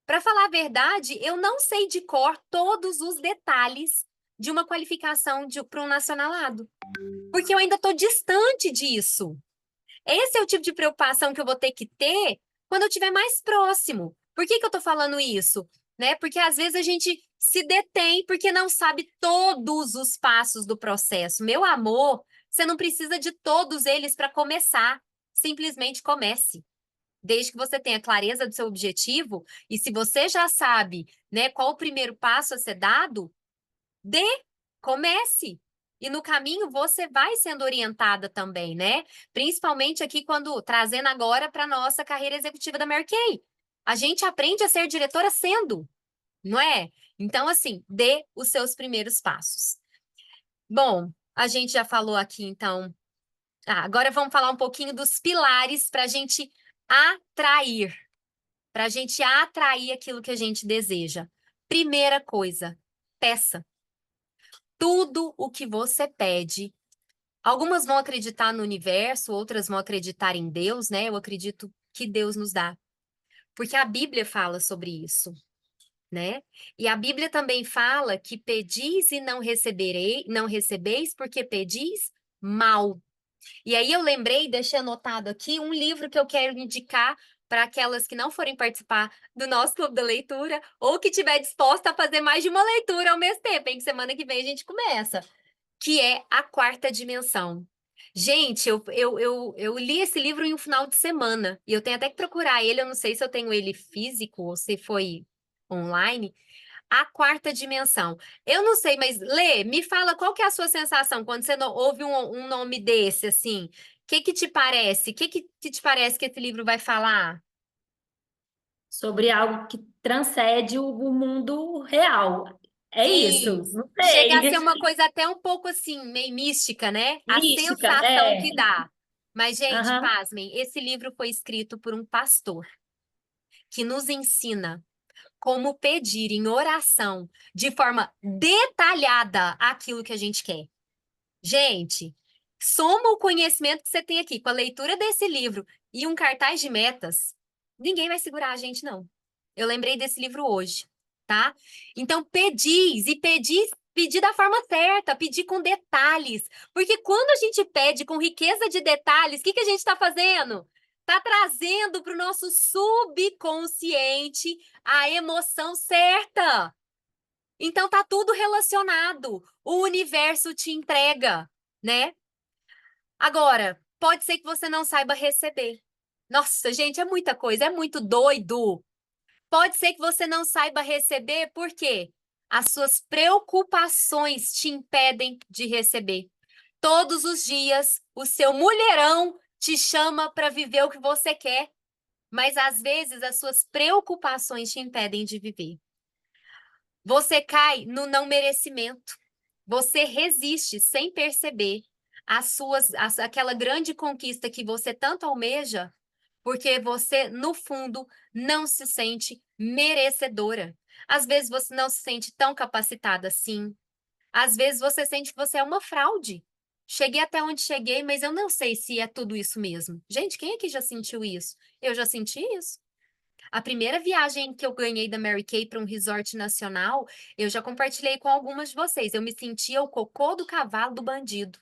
Para falar a verdade, eu não sei de cor todos os detalhes de uma qualificação para um nacionalado, porque eu ainda estou distante disso. Esse é o tipo de preocupação que eu vou ter que ter quando eu estiver mais próximo. Por que eu estou falando isso? Né? Porque às vezes a gente se detém porque não sabe todos os passos do processo. Meu amor, você não precisa de todos eles para começar. Simplesmente comece. Desde que você tenha clareza do seu objetivo e se você já sabe, né, qual o primeiro passo a ser dado, comece. E no caminho você vai sendo orientada também, né? Principalmente aqui quando trazendo agora para nossa carreira executiva da Mary Kay. A gente aprende a ser diretora sendo, não é? Então, assim, dê os seus primeiros passos. Bom, a gente já falou aqui, então. Agora vamos falar um pouquinho dos pilares para a gente atrair. Para a gente atrair aquilo que a gente deseja. Primeira coisa, peça. Tudo o que você pede. Algumas vão acreditar no universo, outras vão acreditar em Deus, né? Eu acredito que Deus nos dá. Porque a Bíblia fala sobre isso, né? E a Bíblia também fala que pedis e não recebeis porque pedis mal. E aí eu lembrei, deixei anotado aqui, um livro que eu quero indicar para aquelas que não forem participar do nosso clube da leitura ou que estiver disposta a fazer mais de uma leitura ao mesmo tempo, hein? Que semana que vem a gente começa, que é A Quarta Dimensão. Gente, eu li esse livro em um final de semana e eu tenho até que procurar ele, eu não sei se eu tenho ele físico ou se foi online. A Quarta Dimensão. Eu não sei, mas Lê, me fala qual que é a sua sensação quando você ouve um nome desse, assim. O que te parece? O que te parece que esse livro vai falar? Sobre algo que transcende o mundo real. É isso, Sim, não chega a sei. ser uma coisa até um pouco assim, meio mística, né? A Mística, sensação é. que dá. Mas, gente, Aham. pasmem, esse livro foi escrito por um pastor que nos ensina como pedir em oração de forma detalhada aquilo que a gente quer. Gente, soma o conhecimento que você tem aqui com a leitura desse livro e um cartaz de metas, ninguém vai segurar a gente, não. Eu lembrei desse livro hoje, tá? Então, pedir da forma certa, pedir com detalhes. Porque quando a gente pede com riqueza de detalhes, o que a gente está fazendo? Está trazendo para o nosso subconsciente a emoção certa. Então tá tudo relacionado. O universo te entrega, né? Agora, pode ser que você não saiba receber. Nossa, gente, é muita coisa, é muito doido. Pode ser que você não saiba receber, por quê? As suas preocupações te impedem de receber. Todos os dias, o seu mulherão te chama para viver o que você quer, mas às vezes as suas preocupações te impedem de viver. Você cai no não merecimento. Você resiste sem perceber aquela grande conquista que você tanto almeja, porque você, no fundo, não se sente merecedora. Às vezes você não se sente tão capacitada assim. Às vezes você sente que você é uma fraude. Cheguei até onde cheguei, mas eu não sei se é tudo isso mesmo. Gente, quem aqui já sentiu isso? Eu já senti isso. A primeira viagem que eu ganhei da Mary Kay para um resort nacional, eu já compartilhei com algumas de vocês. Eu me sentia o cocô do cavalo do bandido.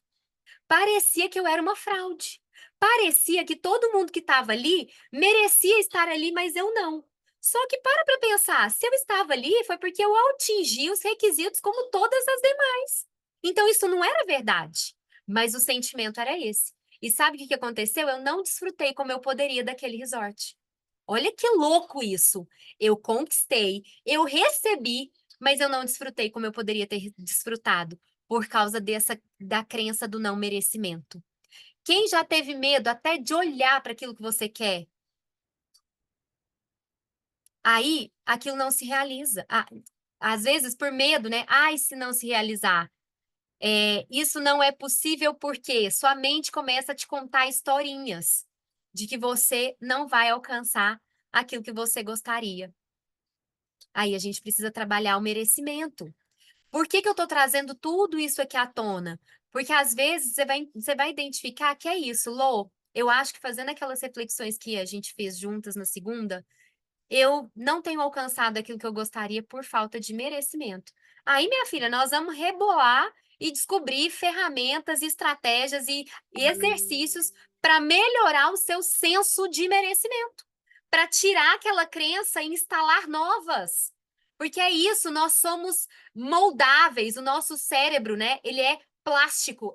Parecia que eu era uma fraude. Parecia que todo mundo que estava ali merecia estar ali, mas eu não. Só que para pensar, se eu estava ali foi porque eu atingi os requisitos como todas as demais. Então isso não era verdade, mas o sentimento era esse. E sabe o que aconteceu? Eu não desfrutei como eu poderia daquele resort. Olha que louco isso. Eu conquistei, eu recebi, mas eu não desfrutei como eu poderia ter desfrutado por causa da crença do não merecimento. Quem já teve medo até de olhar para aquilo que você quer? Aí aquilo não se realiza. Às vezes por medo, né? Ai, se não se realizar. Isso não é possível porque sua mente começa a te contar historinhas de que você não vai alcançar aquilo que você gostaria. Aí a gente precisa trabalhar o merecimento. Por que eu estou trazendo tudo isso aqui à tona? Porque às vezes você vai identificar que é isso, Lô. Eu acho que fazendo aquelas reflexões que a gente fez juntas na segunda, eu não tenho alcançado aquilo que eu gostaria por falta de merecimento. Aí, minha filha, nós vamos rebolar e descobrir ferramentas, estratégias e exercícios para melhorar o seu senso de merecimento, para tirar aquela crença e instalar novas. Porque é isso, nós somos moldáveis, o nosso cérebro, né? Ele é plástico,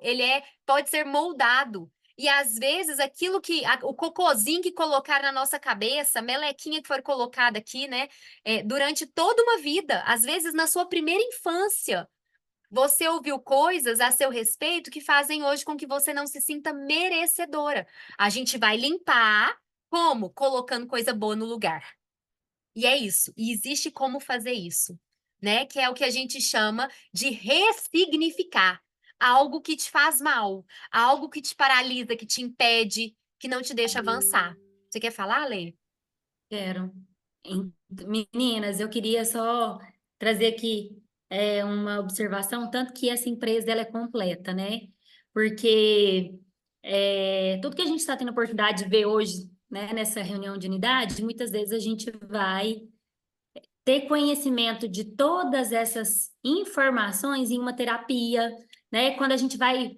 pode ser moldado. E às vezes aquilo o cocôzinho que colocaram na nossa cabeça, a melequinha que foi colocada aqui, né, durante toda uma vida, às vezes na sua primeira infância, você ouviu coisas a seu respeito que fazem hoje com que você não se sinta merecedora. A gente vai limpar, como? Colocando coisa boa no lugar. E é isso. E existe como fazer isso, né? Que é o que a gente chama de ressignificar algo que te faz mal, algo que te paralisa, que te impede, que não te deixa avançar. Você quer falar, Lê? Quero. Meninas, eu queria só trazer aqui uma observação, tanto que essa empresa ela é completa, né? Porque tudo que a gente está tendo a oportunidade de ver hoje, né, nessa reunião de unidade, muitas vezes a gente vai ter conhecimento de todas essas informações em uma terapia, né? Quando a gente vai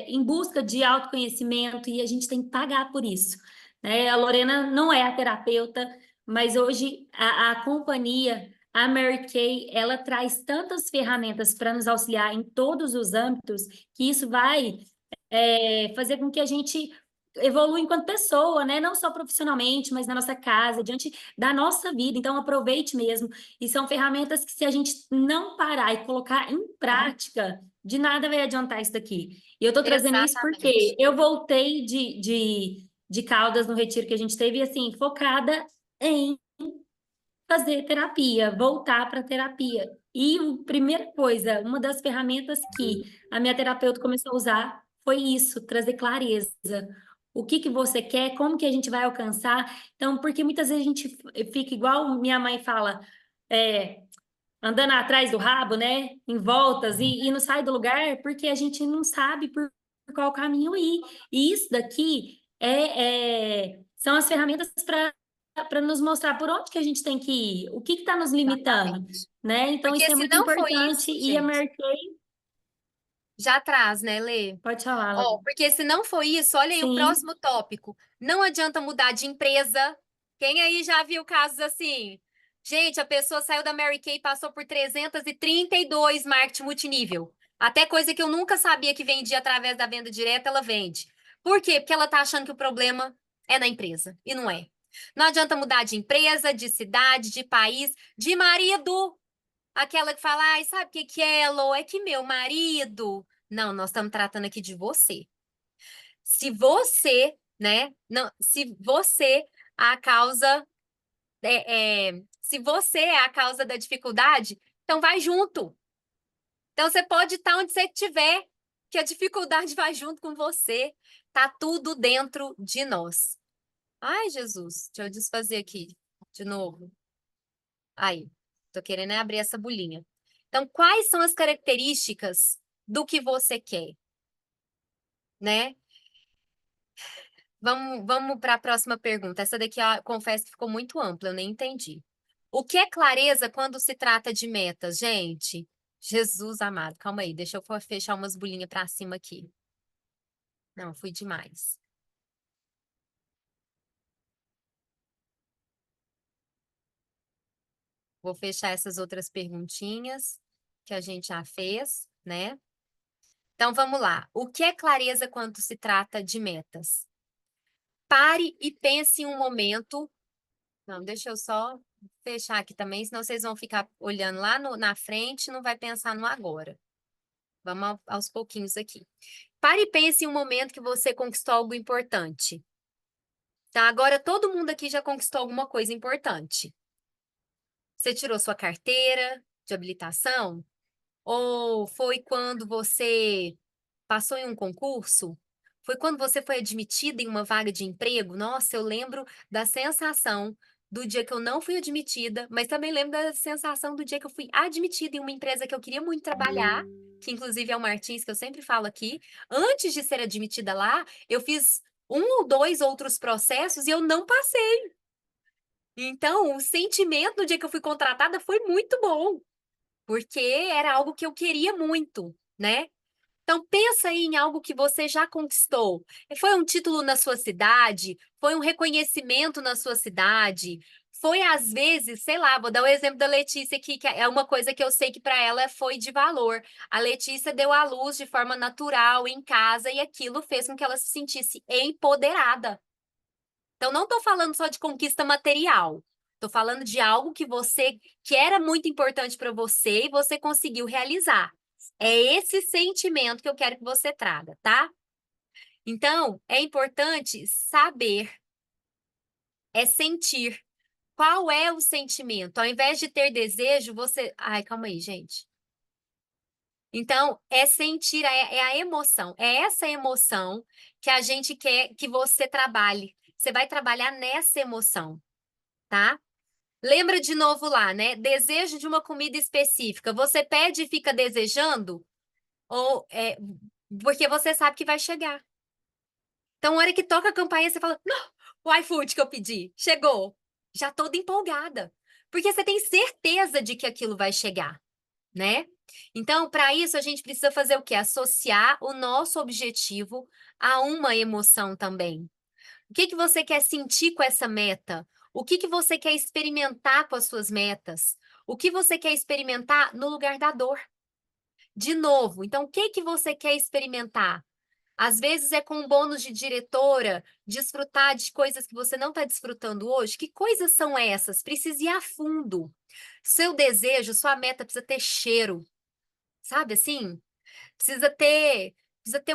em busca de autoconhecimento e a gente tem que pagar por isso, né? A Lorena não é a terapeuta, mas hoje a companhia, a Mary Kay, ela traz tantas ferramentas para nos auxiliar em todos os âmbitos que isso vai fazer com que a gente evolua enquanto pessoa, né? Não só profissionalmente, mas na nossa casa, diante da nossa vida. Então, aproveite mesmo. E são ferramentas que, se a gente não parar e colocar em prática, de nada vai adiantar isso daqui. E eu estou trazendo isso porque Exatamente. eu voltei de Caldas no retiro que a gente teve, assim, focada em fazer terapia, voltar para terapia. E a primeira coisa, uma das ferramentas que a minha terapeuta começou a usar foi isso, trazer clareza. O que que você quer, como que a gente vai alcançar? Então, porque muitas vezes a gente fica igual minha mãe fala, andando atrás do rabo, né? Em voltas e não sai do lugar porque a gente não sabe por qual caminho ir. E isso daqui são as ferramentas para nos mostrar por onde que a gente tem que ir, o que está nos limitando, Exatamente. né? Então, Porque isso é se muito não for isso, importante. E a gente, Mary Kay, já traz, né, Lê? pode falar, Ó, porque se não for isso, olha aí o sim, próximo tópico. Não adianta mudar de empresa. Quem aí já viu casos assim? Gente, a pessoa saiu da Mary Kay e passou por 332 marketing multinível. Até coisa que eu nunca sabia que vendia através da venda direta, ela vende. Por quê? Porque ela tá achando que o problema é na empresa. E não é. Não adianta mudar de empresa, de cidade, de país, de marido. Aquela que fala, ai, sabe o que que é, Lô? É que meu marido. Não, nós estamos tratando aqui de você. Se você, né? Não, se você a causa se você é a causa da dificuldade, então vai junto. Então você pode estar onde você estiver, que a dificuldade vai junto com você. Tá tudo dentro de nós. Ai, Jesus, deixa eu desfazer aqui de novo. Aí, tô querendo abrir essa bolinha. Então, quais são as características do que você quer, né? Vamos para a próxima pergunta. Essa daqui, eu confesso que ficou muito ampla, eu nem entendi. O que é clareza quando se trata de metas, gente? Jesus amado, calma aí, deixa eu fechar umas bolinhas para cima aqui. Não, fui demais. Vou fechar essas outras perguntinhas que a gente já fez, né? Então vamos lá. O que é clareza quando se trata de metas? Pare e pense em um momento. Não, deixa eu só fechar aqui também, senão vocês vão ficar olhando lá na frente e não vai pensar no agora. Vamos aos pouquinhos aqui. Pare e pense em um momento que você conquistou algo importante. Tá? Agora todo mundo aqui já conquistou alguma coisa importante. Você tirou sua carteira de habilitação? Ou foi quando você passou em um concurso? Foi quando você foi admitida em uma vaga de emprego? Nossa, eu lembro da sensação do dia que eu não fui admitida, mas também lembro da sensação do dia que eu fui admitida em uma empresa que eu queria muito trabalhar, que inclusive é o Martins, que eu sempre falo aqui. Antes de ser admitida lá, eu fiz um ou dois outros processos e eu não passei. Então, o sentimento no dia que eu fui contratada foi muito bom, porque era algo que eu queria muito, né? Então, pensa aí em algo que você já conquistou. Foi um título na sua cidade? Foi um reconhecimento na sua cidade? Foi, às vezes, sei lá, vou dar o exemplo da Letícia aqui, que é uma coisa que eu sei que para ela foi de valor. A Letícia deu à luz de forma natural em casa e aquilo fez com que ela se sentisse empoderada. Então, não estou falando só de conquista material. Estou falando de algo que era muito importante para você e você conseguiu realizar. É esse sentimento que eu quero que você traga, tá? Então, é importante saber, sentir. Qual é o sentimento? Ao invés de ter desejo, você. Ai, calma aí, gente. Então, é sentir, é a emoção. É essa emoção que a gente quer que você trabalhe. você vai trabalhar nessa emoção, tá? Lembra de novo lá, né? Desejo de uma comida específica. Você pede e fica desejando? Ou porque você sabe que vai chegar. Então, na hora que toca a campainha, você fala, não, o iFood que eu pedi, chegou. Já toda empolgada. Porque você tem certeza de que aquilo vai chegar, né? Então, para isso, a gente precisa fazer o quê? Associar o nosso objetivo a uma emoção também. O que que você quer sentir com essa meta? O que que você quer experimentar com as suas metas? O que você quer experimentar no lugar da dor? De novo, então, o que que você quer experimentar? Às vezes é com um bônus de diretora, desfrutar de coisas que você não está desfrutando hoje. Que coisas são essas? Precisa ir a fundo. Seu desejo, sua meta precisa ter cheiro, sabe assim? Precisa ter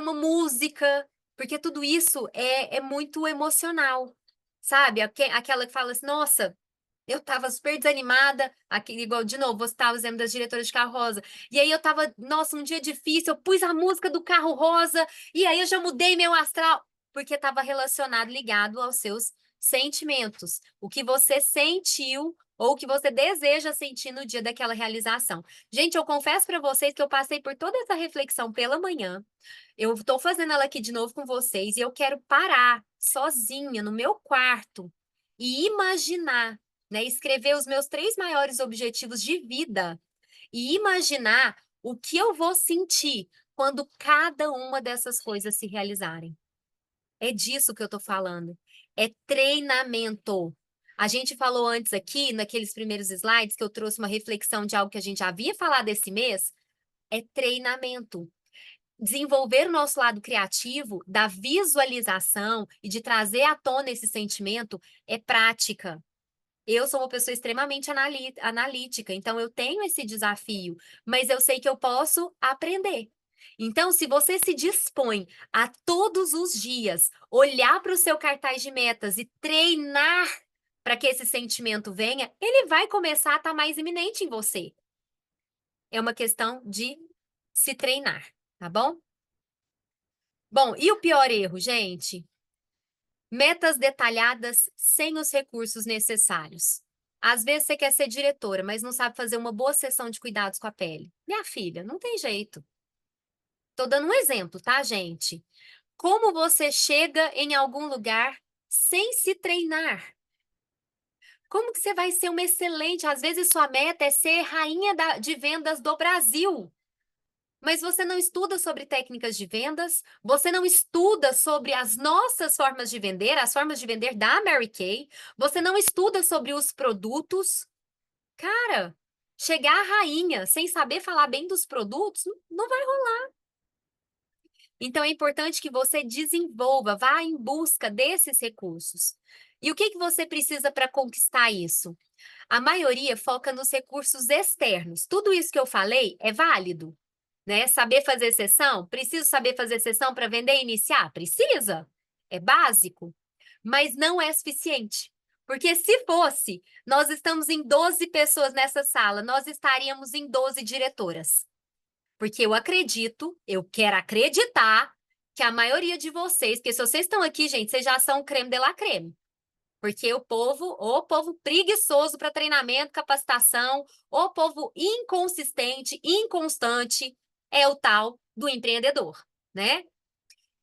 uma música, porque tudo isso é muito emocional, sabe? Aquela que fala assim, nossa, eu tava super desanimada, aqui, igual, de novo, você tava exemplo das diretoras de carro rosa. E aí eu tava, nossa, um dia difícil, eu pus a música do carro rosa, e aí eu já mudei meu astral, porque estava relacionado, ligado aos seus sentimentos. O que você sentiu ou o que você deseja sentir no dia daquela realização. Gente, eu confesso para vocês que eu passei por toda essa reflexão pela manhã. Eu estou fazendo ela aqui de novo com vocês e eu quero parar sozinha no meu quarto e imaginar, né, escrever os meus 3 maiores objetivos de vida e imaginar o que eu vou sentir quando cada uma dessas coisas se realizarem. É disso que eu estou falando. É treinamento. A gente falou antes aqui, naqueles primeiros slides, que eu trouxe uma reflexão de algo que a gente já havia falado esse mês. É treinamento. Desenvolver o nosso lado criativo, da visualização e de trazer à tona esse sentimento é prática. Eu sou uma pessoa extremamente analítica, então eu tenho esse desafio, mas eu sei que eu posso aprender. Então, se você se dispõe a todos os dias olhar para o seu cartaz de metas e treinar para que esse sentimento venha, ele vai começar a estar mais iminente em você. É uma questão de se treinar, tá bom? Bom, e o pior erro, gente? Metas detalhadas sem os recursos necessários. Às vezes você quer ser diretora, mas não sabe fazer uma boa sessão de cuidados com a pele. Minha filha, não tem jeito. Tô dando um exemplo, tá, gente? Como você chega em algum lugar sem se treinar? Como que você vai ser uma excelente? Às vezes sua meta é ser rainha de vendas do Brasil. Mas você não estuda sobre técnicas de vendas, você não estuda sobre as nossas formas de vender, as formas de vender da Mary Kay, você não estuda sobre os produtos. Cara, chegar à rainha sem saber falar bem dos produtos não vai rolar. Então é importante que você desenvolva, vá em busca desses recursos. E o que que você precisa para conquistar isso? A maioria foca nos recursos externos. Tudo isso que eu falei é válido? Né? Saber fazer sessão? Preciso saber fazer sessão para vender e iniciar? Precisa. É básico. Mas não é suficiente. Porque se fosse, nós estamos em 12 pessoas nessa sala, nós estaríamos em 12 diretoras. Porque eu acredito, eu quero acreditar que a maioria de vocês, porque se vocês estão aqui, gente, vocês já são creme de la creme. Porque o povo preguiçoso para treinamento, capacitação, o povo inconsistente, inconstante, é o tal do empreendedor, né?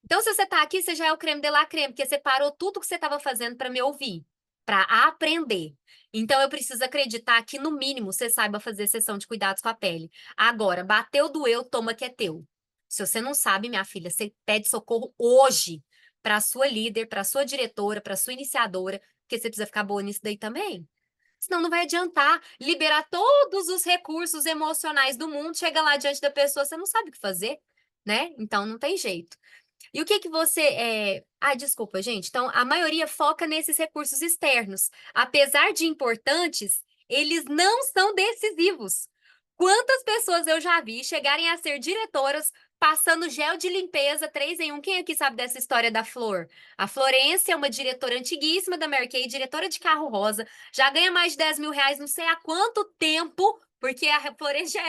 Então, se você está aqui, você já é o creme de la creme, porque você parou tudo que você estava fazendo para me ouvir, para aprender. Então, eu preciso acreditar que, no mínimo, você saiba fazer sessão de cuidados com a pele. Agora, bateu, doeu, toma que é teu. Se você não sabe, minha filha, você pede socorro hoje para a sua líder, para a sua diretora, para a sua iniciadora, porque você precisa ficar boa nisso daí também. Senão não vai adiantar liberar todos os recursos emocionais do mundo, chega lá diante da pessoa, você não sabe o que fazer, né? Então não tem jeito. E o que que você... desculpa, gente. Então, a maioria foca nesses recursos externos. Apesar de importantes, eles não são decisivos. Quantas pessoas eu já vi chegarem a ser diretoras passando gel de limpeza 3 em 1? Quem aqui sabe dessa história da Flor? A Florência é uma diretora antiguíssima da Mary Kay, diretora de carro rosa, já ganha mais de 10 mil reais não sei há quanto tempo, porque a Florência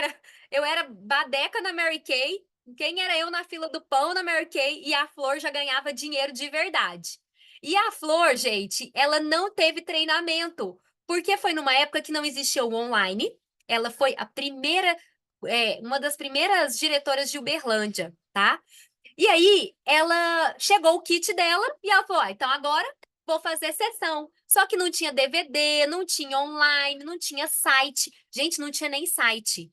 eu era badeca na Mary Kay, quem era eu na fila do pão na Mary Kay e a Flor já ganhava dinheiro de verdade. E a Flor, gente, ela não teve treinamento, porque foi numa época que não existia o online. Ela foi a primeira, uma das primeiras diretoras de Uberlândia, tá? E aí, ela chegou o kit dela e ela falou: então agora vou fazer sessão. Só que não tinha DVD, não tinha online, não tinha site. Gente, não tinha nem site,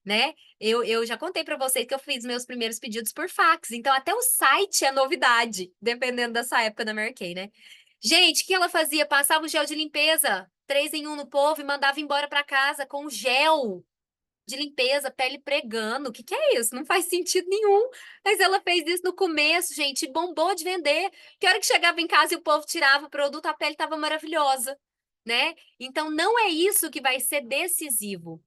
né? Eu já contei para vocês que eu fiz meus primeiros pedidos por fax. Então, até o site é novidade, dependendo dessa época da Mary Kay, né? Gente, o que ela fazia? Passava o gel de limpeza, 3 em 1 no povo e mandava embora para casa com gel de limpeza, pele pregando. O que que é isso? Não faz sentido nenhum. Mas ela fez isso no começo, gente, e bombou de vender. Que hora que chegava em casa e o povo tirava o produto, a pele estava maravilhosa, né? Então, não é isso que vai ser decisivo.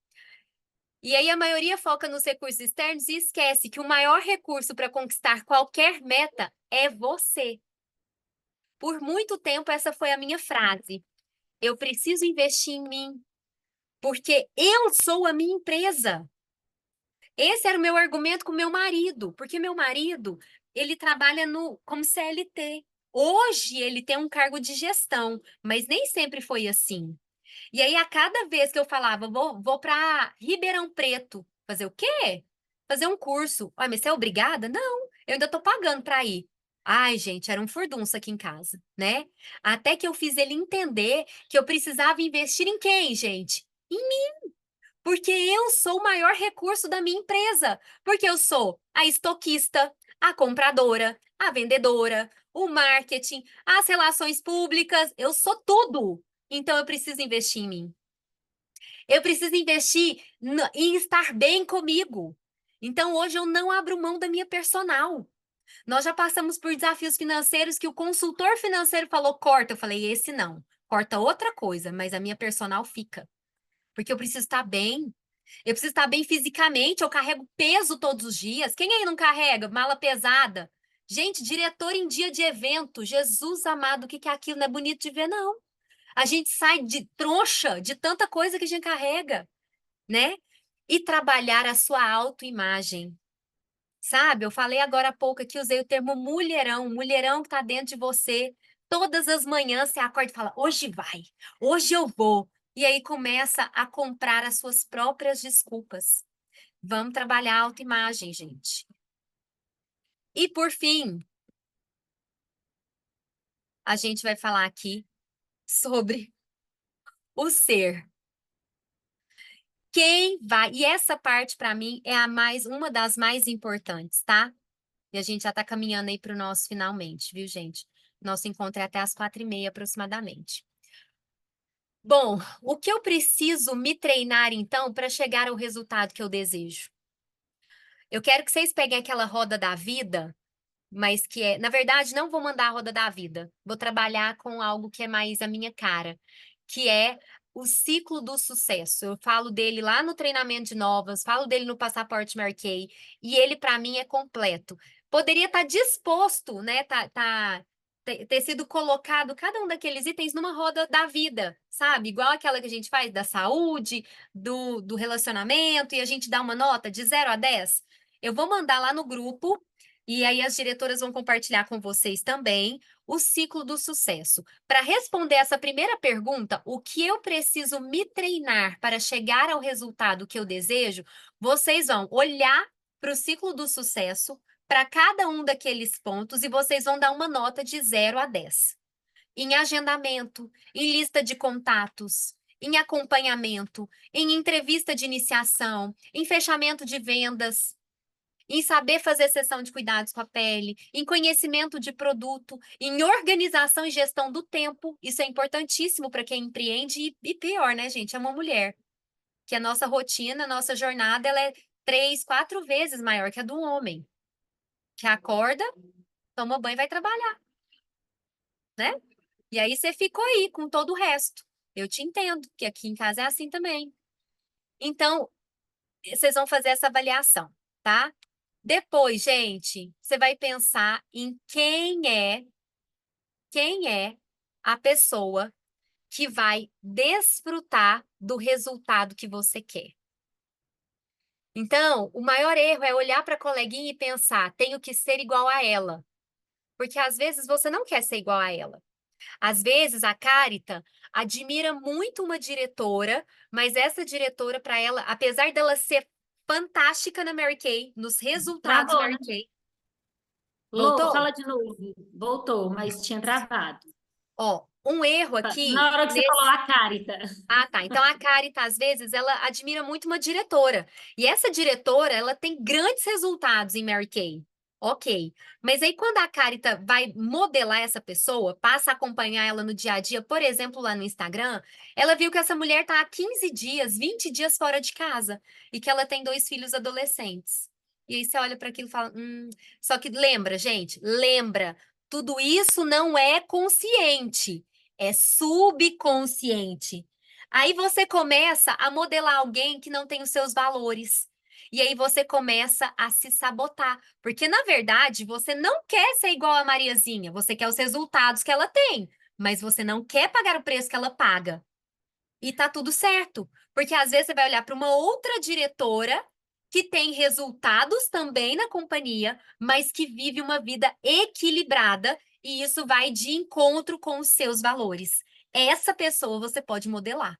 E aí a maioria foca nos recursos externos e esquece que o maior recurso para conquistar qualquer meta é você. Por muito tempo, essa foi a minha frase. Eu preciso investir em mim, porque eu sou a minha empresa. Esse era o meu argumento com meu marido, porque meu marido, ele trabalha como CLT. Hoje ele tem um cargo de gestão, mas nem sempre foi assim. E aí, a cada vez que eu falava, vou para Ribeirão Preto, fazer o quê? Fazer um curso. Ah, mas você é obrigada? Não, eu ainda estou pagando para ir. Ai, gente, era um furdunço aqui em casa, né? Até que eu fiz ele entender que eu precisava investir em quem, gente? Em mim. Porque eu sou o maior recurso da minha empresa. Porque eu sou a estoquista, a compradora, a vendedora, o marketing, as relações públicas. Eu sou tudo. Então eu preciso investir em mim. Eu preciso investir em estar bem comigo. Então hoje eu não abro mão da minha personal. Nós já passamos por desafios financeiros que o consultor financeiro falou: corta. Eu falei: esse não. Corta outra coisa, mas a minha personal fica. Porque eu preciso estar bem. Eu preciso estar bem fisicamente, eu carrego peso todos os dias. Quem aí não carrega? Mala pesada. Gente, diretor em dia de evento. Jesus amado, o que que é aquilo? Não é bonito de ver, não. A gente sai de troncha de tanta coisa que a gente carrega, né? E trabalhar a sua autoimagem. Sabe? Eu falei agora há pouco aqui, usei o termo mulherão, mulherão que está dentro de você. Todas as manhãs você acorda e fala: hoje vai, hoje eu vou. E aí começa a comprar as suas próprias desculpas. Vamos trabalhar a autoimagem, gente. E por fim, a gente vai falar aqui sobre o ser. Quem vai? E essa parte, para mim, é uma das mais importantes, tá? E a gente já está caminhando aí para o nosso finalmente, viu, gente? Nosso encontro é até às 4h30 aproximadamente. Bom, o que eu preciso me treinar, então, para chegar ao resultado que eu desejo? Eu quero que vocês peguem aquela roda da vida, mas que é, na verdade, não vou mandar a roda da vida. Vou trabalhar com algo que é mais a minha cara, que é o ciclo do sucesso. Eu falo dele lá no treinamento de novas, falo dele no passaporte Mary Kay, e ele para mim é completo. Poderia estar disposto, né, ter sido colocado cada um daqueles itens numa roda da vida, sabe? Igual aquela que a gente faz da saúde, do relacionamento, e a gente dá uma nota de 0 a 10. Eu vou mandar lá no grupo e aí as diretoras vão compartilhar com vocês também o ciclo do sucesso. Para responder essa primeira pergunta, o que eu preciso me treinar para chegar ao resultado que eu desejo, vocês vão olhar para o ciclo do sucesso, para cada um daqueles pontos, e vocês vão dar uma nota de 0 a 10. Em agendamento, em lista de contatos, em acompanhamento, em entrevista de iniciação, em fechamento de vendas, em saber fazer sessão de cuidados com a pele, em conhecimento de produto, em organização e gestão do tempo. Isso é importantíssimo para quem empreende e pior, né, gente? É uma mulher. Que a nossa rotina, a nossa jornada, ela é 3, 4 vezes maior que a do homem. Que acorda, toma banho e vai trabalhar, né? E aí você ficou aí com todo o resto. Eu te entendo, que aqui em casa é assim também. Então, vocês vão fazer essa avaliação, tá? Depois, gente, você vai pensar em quem é a pessoa que vai desfrutar do resultado que você quer. Então, o maior erro é olhar para a coleguinha e pensar: tenho que ser igual a ela. Porque às vezes você não quer ser igual a ela. Às vezes a Carita admira muito uma diretora, mas essa diretora, para ela, apesar dela ser fantástica na Mary Kay, nos resultados Travou, né? Mary Kay, Lô, voltou? fala de novo. Voltou, mas tinha travado. Ó, um erro aqui Na hora que você falou nesse. a Carita. Ah, tá. Então a Carita, às vezes, ela admira muito uma diretora. E essa diretora, ela tem grandes resultados em Mary Kay. Ok. Mas aí, quando a Carita vai modelar essa pessoa, passa a acompanhar ela no dia a dia, por exemplo, lá no Instagram, ela viu que essa mulher tá há 15 dias, 20 dias fora de casa e que ela tem 2 filhos adolescentes. E aí você olha para aquilo e fala, Só que lembra, gente, lembra, tudo isso não é consciente, é subconsciente. Aí você começa a modelar alguém que não tem os seus valores. E aí você começa a se sabotar. Porque, na verdade, você não quer ser igual a Mariazinha. Você quer os resultados que ela tem. Mas você não quer pagar o preço que ela paga. E tá tudo certo. Porque às vezes você vai olhar para uma outra diretora que tem resultados também na companhia, mas que vive uma vida equilibrada. E isso vai de encontro com os seus valores. Essa pessoa você pode modelar.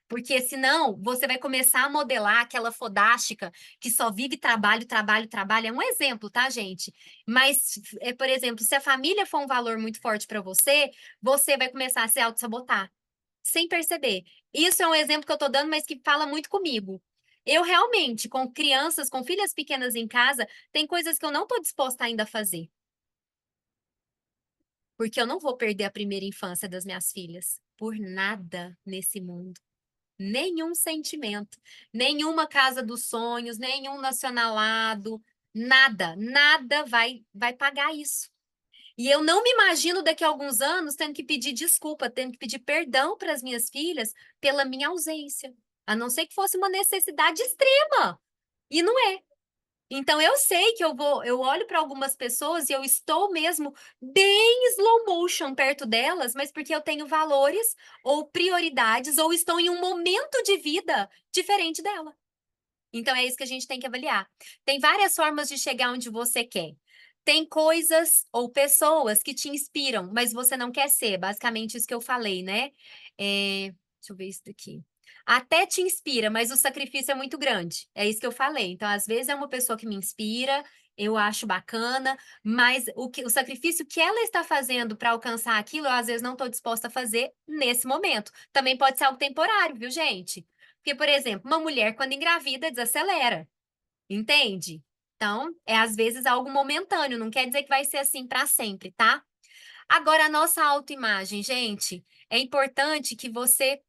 Porque senão você vai começar a modelar aquela fodástica que só vive trabalho, trabalho, trabalho. É um exemplo, tá, gente? Mas, por exemplo, se a família for um valor muito forte para você, você vai começar a se auto-sabotar, sem perceber. Isso é um exemplo que eu tô dando, mas que fala muito comigo. Eu realmente, com crianças, com filhas pequenas em casa, tem coisas que eu não tô disposta ainda a fazer. Porque eu não vou perder a primeira infância das minhas filhas por nada nesse mundo. Nenhum sentimento, nenhuma casa dos sonhos, nenhum nacionalado, nada, nada vai pagar isso. E eu não me imagino daqui a alguns anos tendo que pedir desculpa, tendo que pedir perdão para as minhas filhas pela minha ausência, a não ser que fosse uma necessidade extrema. E não é. Então eu sei que eu olho para algumas pessoas e eu estou mesmo bem slow motion perto delas, mas porque eu tenho valores ou prioridades ou estou em um momento de vida diferente dela. Então é isso que a gente tem que avaliar. Tem várias formas de chegar onde você quer. Tem coisas ou pessoas que te inspiram, mas você não quer ser. Basicamente isso que eu falei, né? Deixa eu ver isso daqui. Até te inspira, mas o sacrifício é muito grande. É isso que eu falei. Então, às vezes é uma pessoa que me inspira, eu acho bacana, mas o sacrifício que ela está fazendo para alcançar aquilo, eu às vezes não estou disposta a fazer nesse momento. Também pode ser algo temporário, viu, gente? Porque, por exemplo, uma mulher, quando engravida, desacelera. Entende? Então, é às vezes algo momentâneo, não quer dizer que vai ser assim para sempre, tá? Agora, a nossa autoimagem, gente, é importante que você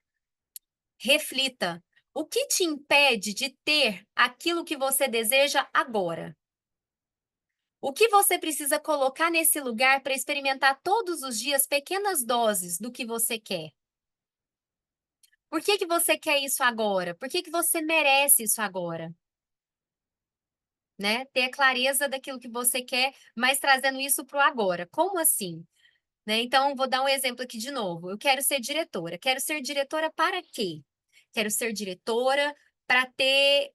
reflita. O que te impede de ter aquilo que você deseja agora? O que você precisa colocar nesse lugar para experimentar todos os dias pequenas doses do que você quer? Por que que você quer isso agora? Por que que você merece isso agora? Né? Ter a clareza daquilo que você quer, mas trazendo isso para o agora. Como assim? Né? Então, vou dar um exemplo aqui de novo. Eu quero ser diretora. Quero ser diretora para quê? Quero ser diretora para ter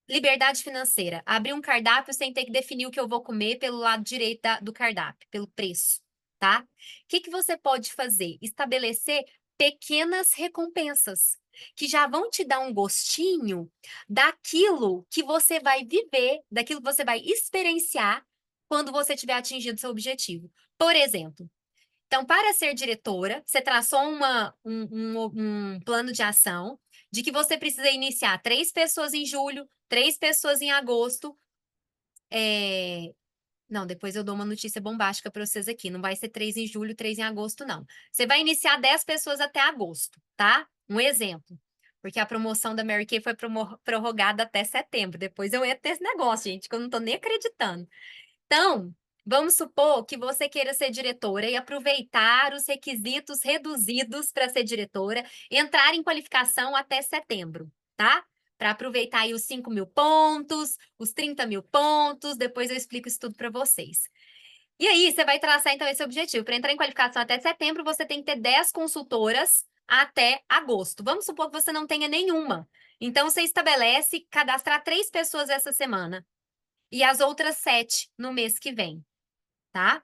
liberdade financeira. Abrir um cardápio sem ter que definir o que eu vou comer pelo lado direito do cardápio, pelo preço, tá? O que que você pode fazer? Estabelecer pequenas recompensas que já vão te dar um gostinho daquilo que você vai viver, daquilo que você vai experienciar quando você tiver atingido seu objetivo. Por exemplo, então, para ser diretora, você traçou um plano de ação de que você precisa iniciar 3 pessoas em julho, 3 pessoas em agosto. Não, depois eu dou uma notícia bombástica para vocês aqui. Não vai ser 3 em julho, 3 em agosto, não. Você vai iniciar 10 pessoas até agosto, tá? Um exemplo. Porque a promoção da Mary Kay foi prorrogada até setembro. Depois eu entro nesse negócio, gente, que eu não tô nem acreditando. Então, vamos supor que você queira ser diretora e aproveitar os requisitos reduzidos para ser diretora, entrar em qualificação até setembro, tá? Para aproveitar aí os 5.000 pontos, os 30.000 pontos, depois eu explico isso tudo para vocês. E aí, você vai traçar então esse objetivo. Para entrar em qualificação até setembro, você tem que ter 10 consultoras até agosto. Vamos supor que você não tenha nenhuma. Então, você estabelece cadastrar 3 pessoas essa semana e as outras 7 no mês que vem. tá?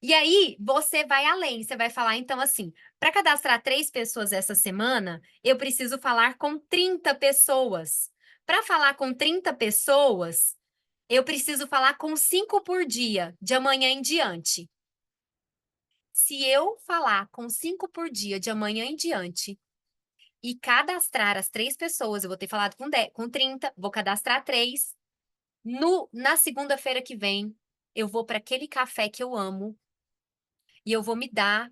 E aí, você vai além, você vai falar, então, assim, para cadastrar 3 pessoas essa semana, eu preciso falar com 30 pessoas. Para falar com 30 pessoas, eu preciso falar com 5 por dia, de amanhã em diante. Se eu falar com 5 por dia, de amanhã em diante, e cadastrar as 3 pessoas, eu vou ter falado com 10, com 30, vou cadastrar 3. Na segunda-feira que vem, eu vou para aquele café que eu amo e eu vou me dar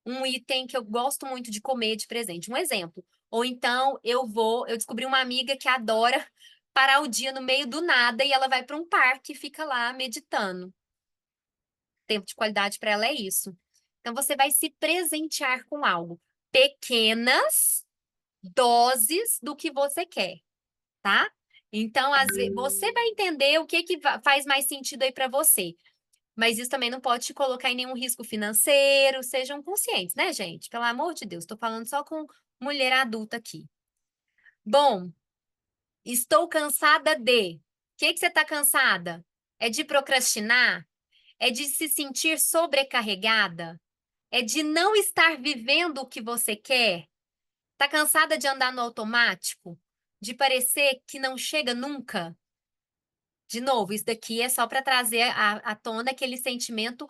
um item que eu gosto muito de comer de presente, um exemplo. Ou então eu descobri uma amiga que adora parar o dia no meio do nada e ela vai para um parque e fica lá meditando. Tempo de qualidade para ela é isso. Então você vai se presentear com algo, pequenas doses do que você quer, tá? Então, às vezes, você vai entender o que faz mais sentido aí para você. Mas isso também não pode te colocar em nenhum risco financeiro. Sejam conscientes, né, gente? Pelo amor de Deus, estou falando só com mulher adulta aqui. Bom, estou cansada de. O que você está cansada? É de procrastinar? É de se sentir sobrecarregada? É de não estar vivendo o que você quer? Está cansada de andar no automático? De parecer que não chega nunca? De novo, isso daqui é só para trazer à tona aquele sentimento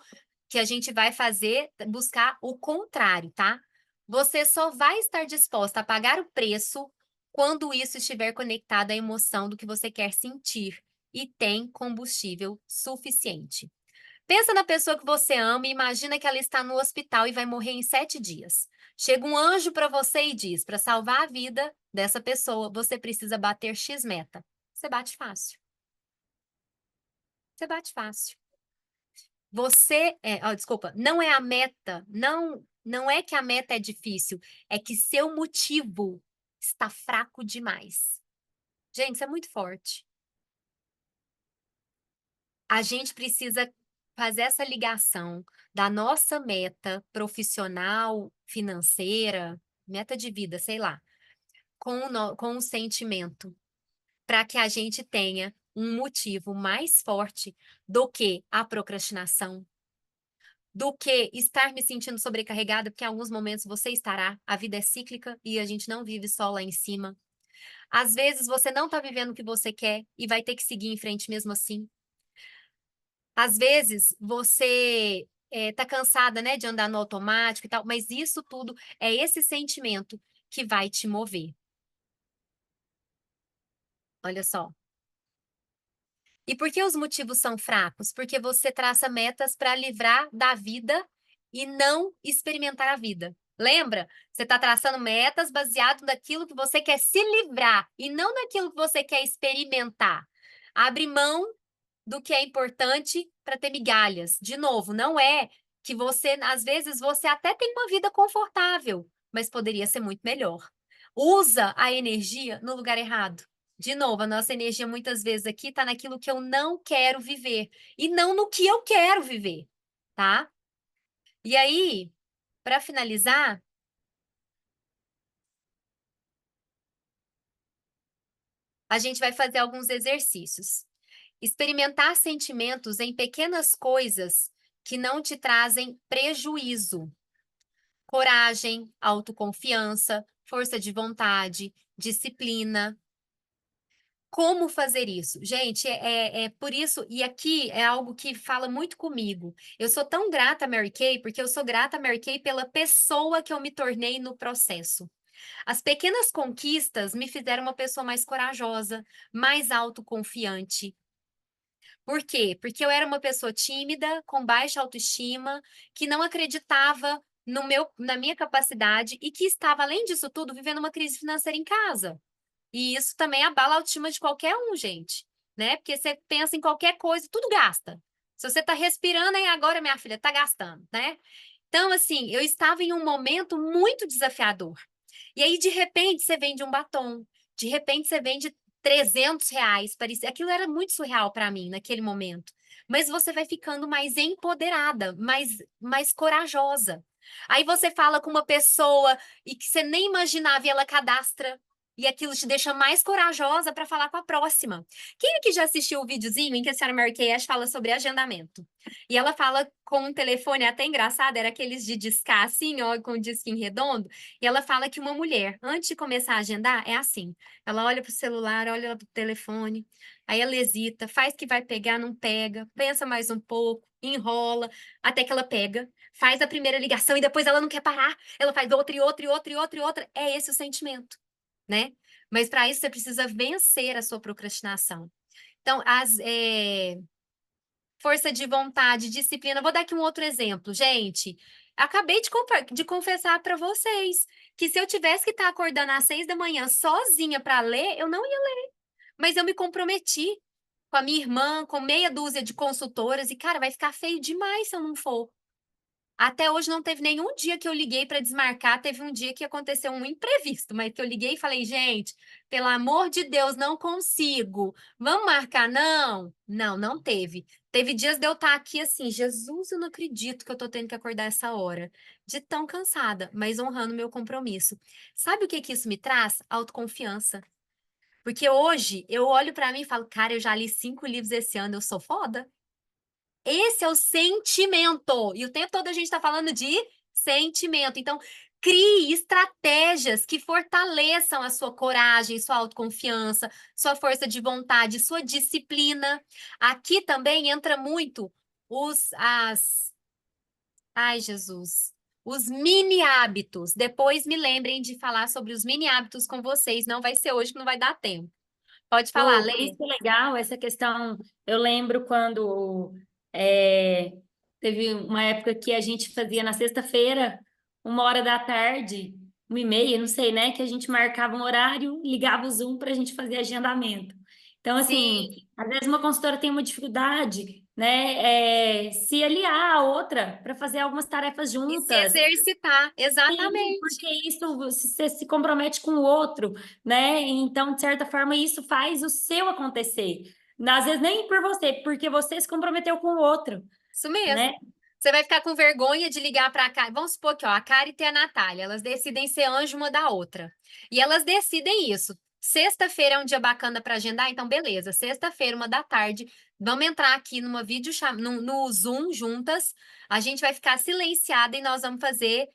que a gente vai fazer, buscar o contrário, tá? Você só vai estar disposta a pagar o preço quando isso estiver conectado à emoção do que você quer sentir e tem combustível suficiente. Pensa na pessoa que você ama e imagina que ela está no hospital e vai morrer em 7 dias. Chega um anjo para você e diz: para salvar a vida dessa pessoa, você precisa bater X meta. Você bate fácil. Você bate fácil. Desculpa, não é a meta, não é que a meta é difícil, é que seu motivo está fraco demais. Gente, isso é muito forte. A gente precisa fazer essa ligação da nossa meta profissional, financeira, meta de vida, sei lá, com o sentimento, para que a gente tenha um motivo mais forte do que a procrastinação, do que estar me sentindo sobrecarregada, porque em alguns momentos você estará, a vida é cíclica e a gente não vive só lá em cima. Às vezes você não está vivendo o que você quer e vai ter que seguir em frente mesmo assim. Às vezes você está cansada, né, de andar no automático e tal, mas isso tudo é esse sentimento que vai te mover. Olha só. E por que os motivos são fracos? Porque você traça metas para livrar da vida e não experimentar a vida. Lembra? Você está traçando metas baseado naquilo que você quer se livrar e não naquilo que você quer experimentar. Abre mão do que é importante para ter migalhas. De novo, não é que você, às vezes, você até tem uma vida confortável, mas poderia ser muito melhor. Usa a energia no lugar errado. De novo, a nossa energia muitas vezes aqui está naquilo que eu não quero viver e não no que eu quero viver, tá? E aí, para finalizar, a gente vai fazer alguns exercícios. Experimentar sentimentos em pequenas coisas que não te trazem prejuízo. Coragem, autoconfiança, força de vontade, disciplina. Como fazer isso? Gente, é por isso, e aqui é algo que fala muito comigo. Eu sou tão grata a Mary Kay, porque eu sou grata a Mary Kay pela pessoa que eu me tornei no processo. As pequenas conquistas me fizeram uma pessoa mais corajosa, mais autoconfiante. Por quê? Porque eu era uma pessoa tímida, com baixa autoestima, que não acreditava na minha capacidade e que estava, além disso tudo, vivendo uma crise financeira em casa. E isso também abala a autoestima de qualquer um, gente, né? Porque você pensa em qualquer coisa, tudo gasta. Se você está respirando, aí agora, minha filha, está gastando, né? Então, assim, eu estava em um momento muito desafiador. E aí, de repente, você vende um batom. De repente, você vende R$ 300. Parecia... Aquilo era muito surreal para mim naquele momento. Mas você vai ficando mais empoderada, mais corajosa. Aí você fala com uma pessoa e que você nem imaginava e ela cadastra E aquilo te deixa mais corajosa para falar com a próxima. Quem aqui já assistiu o videozinho em que a senhora Mary Kay Ash fala sobre agendamento? E ela fala com um telefone até engraçado, era aqueles de discar assim, ó, com o disquinho redondo. E ela fala que uma mulher, antes de começar a agendar, é assim. Ela olha pro celular, olha pro telefone, aí ela hesita, faz que vai pegar, não pega, pensa mais um pouco, enrola, até que ela pega, faz a primeira ligação e depois ela não quer parar. Ela faz outra e outra e outra e outra e outra. É esse o sentimento, né? Mas para isso você precisa vencer a sua procrastinação. Então, força de vontade, disciplina. Vou dar aqui um outro exemplo, gente. Acabei de confessar para vocês que se eu tivesse que estar acordando às 6 da manhã sozinha para ler, eu não ia ler. Mas eu me comprometi com a minha irmã, com meia dúzia de consultoras, e, cara, vai ficar feio demais se eu não for. Até hoje não teve nenhum dia que eu liguei para desmarcar, teve um dia que aconteceu um imprevisto, mas que eu liguei e falei, gente, pelo amor de Deus, não consigo. Vamos marcar? Não. Não, não teve. Teve dias de eu estar aqui assim, Jesus, eu não acredito que eu tô tendo que acordar essa hora. De tão cansada, mas honrando meu compromisso. Sabe o que que isso me traz? Autoconfiança. Porque hoje eu olho para mim e falo, cara, eu já li 5 livros esse ano, eu sou foda. Esse é o sentimento. E o tempo todo a gente está falando de sentimento. Então, crie estratégias que fortaleçam a sua coragem, sua autoconfiança, sua força de vontade, sua disciplina. Aqui também entra muito ai, Jesus, os mini hábitos. Depois me lembrem de falar sobre os mini hábitos com vocês. Não vai ser hoje que não vai dar tempo. Pode falar, Por Lê. isso que é legal essa questão. Eu lembro quando é, teve uma época que a gente fazia na sexta-feira, 1 hora da tarde, 1h30, não sei, né? Que a gente marcava um horário, ligava o Zoom para a gente fazer agendamento. Então, assim, Sim, às vezes uma consultora tem uma dificuldade, né? Se aliar a outra para fazer algumas tarefas e se juntas. exercitar, Sim, exatamente. porque isso você se compromete com o outro, né? Então, de certa forma, isso faz o seu acontecer. Às vezes nem por você, porque você se comprometeu com o outro, Isso mesmo. né? Você vai ficar com vergonha de ligar para a Kari. Vamos supor que ó, a Kari e a Natália, elas decidem ser anjo uma da outra. E elas decidem isso. Sexta-feira é um dia bacana para agendar, então beleza. Sexta-feira, 1 da tarde, vamos entrar aqui numa no Zoom juntas. A gente vai ficar silenciada e nós vamos fazer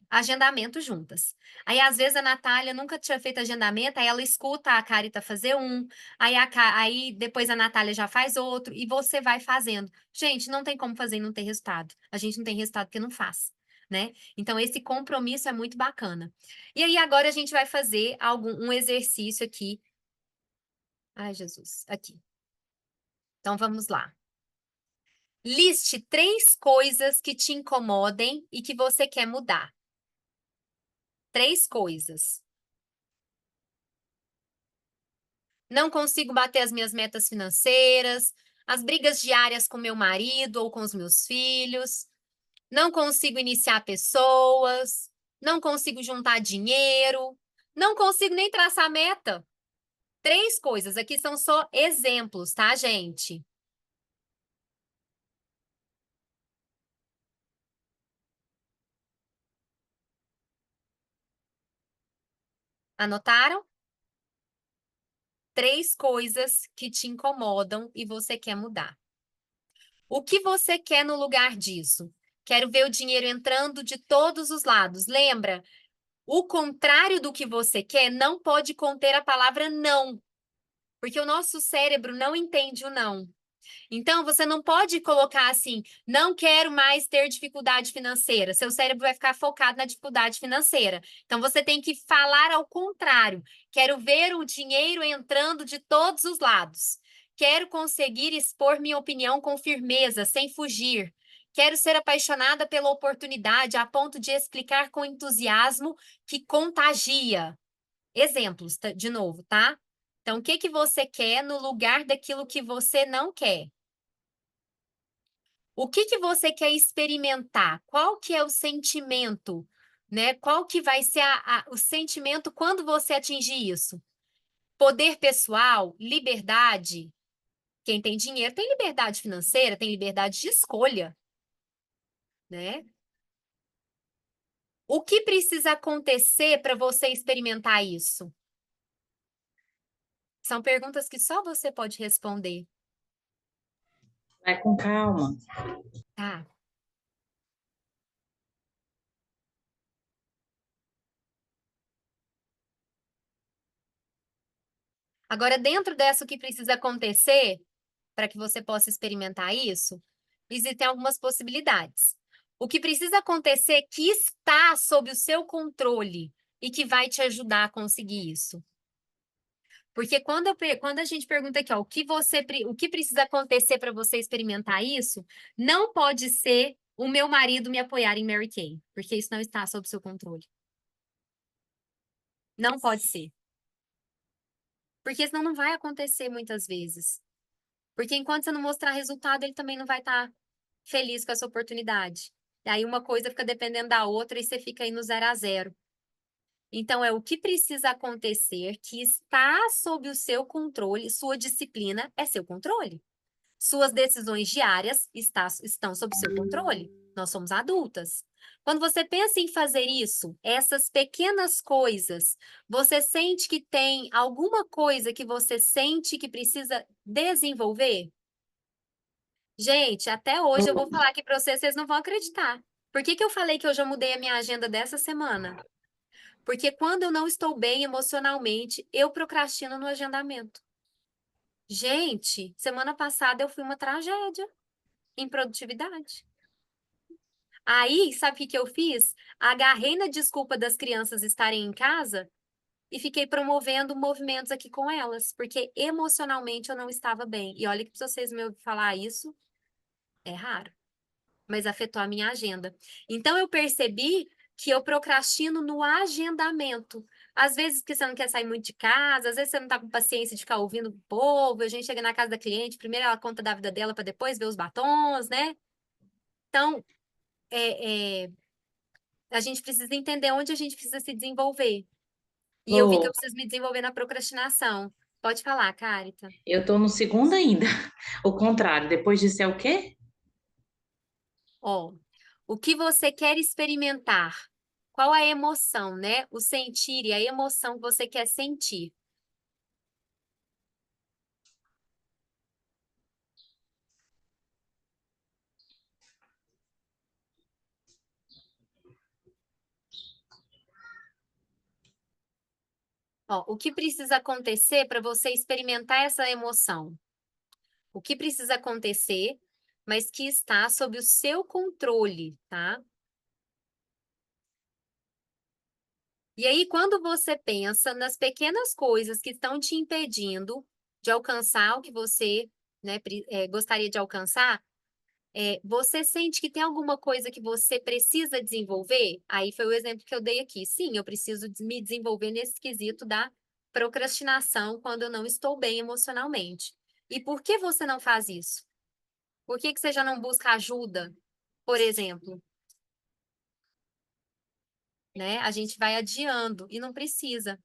agendamento juntas. Aí, às vezes, a Natália nunca tinha feito agendamento, aí ela escuta a Carita fazer um, aí depois a Natália já faz outro, e você vai fazendo. Gente, não tem como fazer e não ter resultado. A gente não tem resultado porque não faz, né? Então, esse compromisso é muito bacana. E aí, agora a gente vai fazer um exercício aqui. Ai, Jesus, aqui. Então, vamos lá. Liste 3 coisas que te incomodem e que você quer mudar. 3 coisas. Não consigo bater as minhas metas financeiras, as brigas diárias com meu marido ou com os meus filhos, não consigo iniciar pessoas, não consigo juntar dinheiro, não consigo nem traçar meta. 3 coisas, aqui são só exemplos, tá, gente? Anotaram? 3 coisas que te incomodam e você quer mudar. O que você quer no lugar disso? Quero ver o dinheiro entrando de todos os lados. Lembra? O contrário do que você quer não pode conter a palavra não, porque o nosso cérebro não entende o não. Então, você não pode colocar assim, não quero mais ter dificuldade financeira. Seu cérebro vai ficar focado na dificuldade financeira. Então, você tem que falar ao contrário. Quero ver o dinheiro entrando de todos os lados. Quero conseguir expor minha opinião com firmeza, sem fugir. Quero ser apaixonada pela oportunidade a ponto de explicar com entusiasmo que contagia. Exemplos, de novo, tá? Então, o que que você quer no lugar daquilo que você não quer? O que que você quer experimentar? Qual que é o sentimento, né? Qual que vai ser o sentimento quando você atingir isso? Poder pessoal, liberdade. Quem tem dinheiro tem liberdade financeira, tem liberdade de escolha, né? O que precisa acontecer para você experimentar isso? São perguntas que só você pode responder. Vai com calma. Tá. Agora, dentro dessa, o que precisa acontecer para que você possa experimentar isso, existem algumas possibilidades. O que precisa acontecer que está sob o seu controle e que vai te ajudar a conseguir isso. Porque quando a gente pergunta aqui, ó, o que precisa acontecer para você experimentar isso, não pode ser o meu marido me apoiar em Mary Kay, porque isso não está sob seu controle. Não pode ser. Porque senão não vai acontecer muitas vezes. Porque enquanto você não mostrar resultado, ele também não vai estar feliz com essa oportunidade. E aí uma coisa fica dependendo da outra e você fica aí no 0 a 0. Então, é o que precisa acontecer que está sob o seu controle, sua disciplina é seu controle. Suas decisões diárias estão sob seu controle. Nós somos adultas. Quando você pensa em fazer isso, essas pequenas coisas, você sente que tem alguma coisa que você sente que precisa desenvolver? Gente, até hoje eu vou falar aqui para vocês, vocês não vão acreditar. Por que que eu falei que eu já mudei a minha agenda dessa semana? Porque quando eu não estou bem emocionalmente, eu procrastino no agendamento. Gente, semana passada eu fui uma tragédia em produtividade. Aí, sabe o que que eu fiz? Agarrei na desculpa das crianças estarem em casa e fiquei promovendo movimentos aqui com elas, porque emocionalmente eu não estava bem. E olha que para vocês me ouvirem falar isso, é raro, mas afetou a minha agenda. Então eu percebi que eu procrastino no agendamento. Às vezes porque você não quer sair muito de casa, às vezes você não está com paciência de ficar ouvindo o povo, a gente chega na casa da cliente, primeiro ela conta da vida dela para depois ver os batons, né? Então, a gente precisa entender onde a gente precisa se desenvolver. E eu vi que eu Lô, preciso me desenvolver na procrastinação. Pode falar, Carita. eu tô no segundo ainda. O contrário, depois disso é o quê? Ó, o que você quer experimentar? Qual a emoção, né? O sentir e a emoção que você quer sentir. Ó, o que precisa acontecer para você experimentar essa emoção? O que precisa acontecer, mas que está sob o seu controle, tá? E aí, quando você pensa nas pequenas coisas que estão te impedindo de alcançar o que você, né, gostaria de alcançar, você sente que tem alguma coisa que você precisa desenvolver? Aí foi o exemplo que eu dei aqui. Sim, eu preciso me desenvolver nesse quesito da procrastinação quando eu não estou bem emocionalmente. E por que você não faz isso? Por que que você já não busca ajuda, por exemplo? Né? A gente vai adiando e não precisa.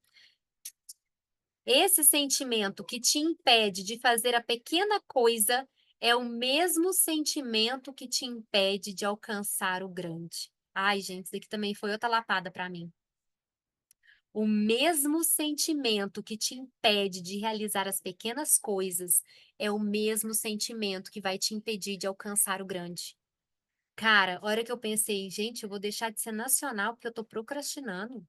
Esse sentimento que te impede de fazer a pequena coisa é o mesmo sentimento que te impede de alcançar o grande. Ai, gente, isso aqui também foi outra lapada para mim. O mesmo sentimento que te impede de realizar as pequenas coisas é o mesmo sentimento que vai te impedir de alcançar o grande. Cara, a hora que eu pensei, gente, eu vou deixar de ser nacional porque eu tô procrastinando.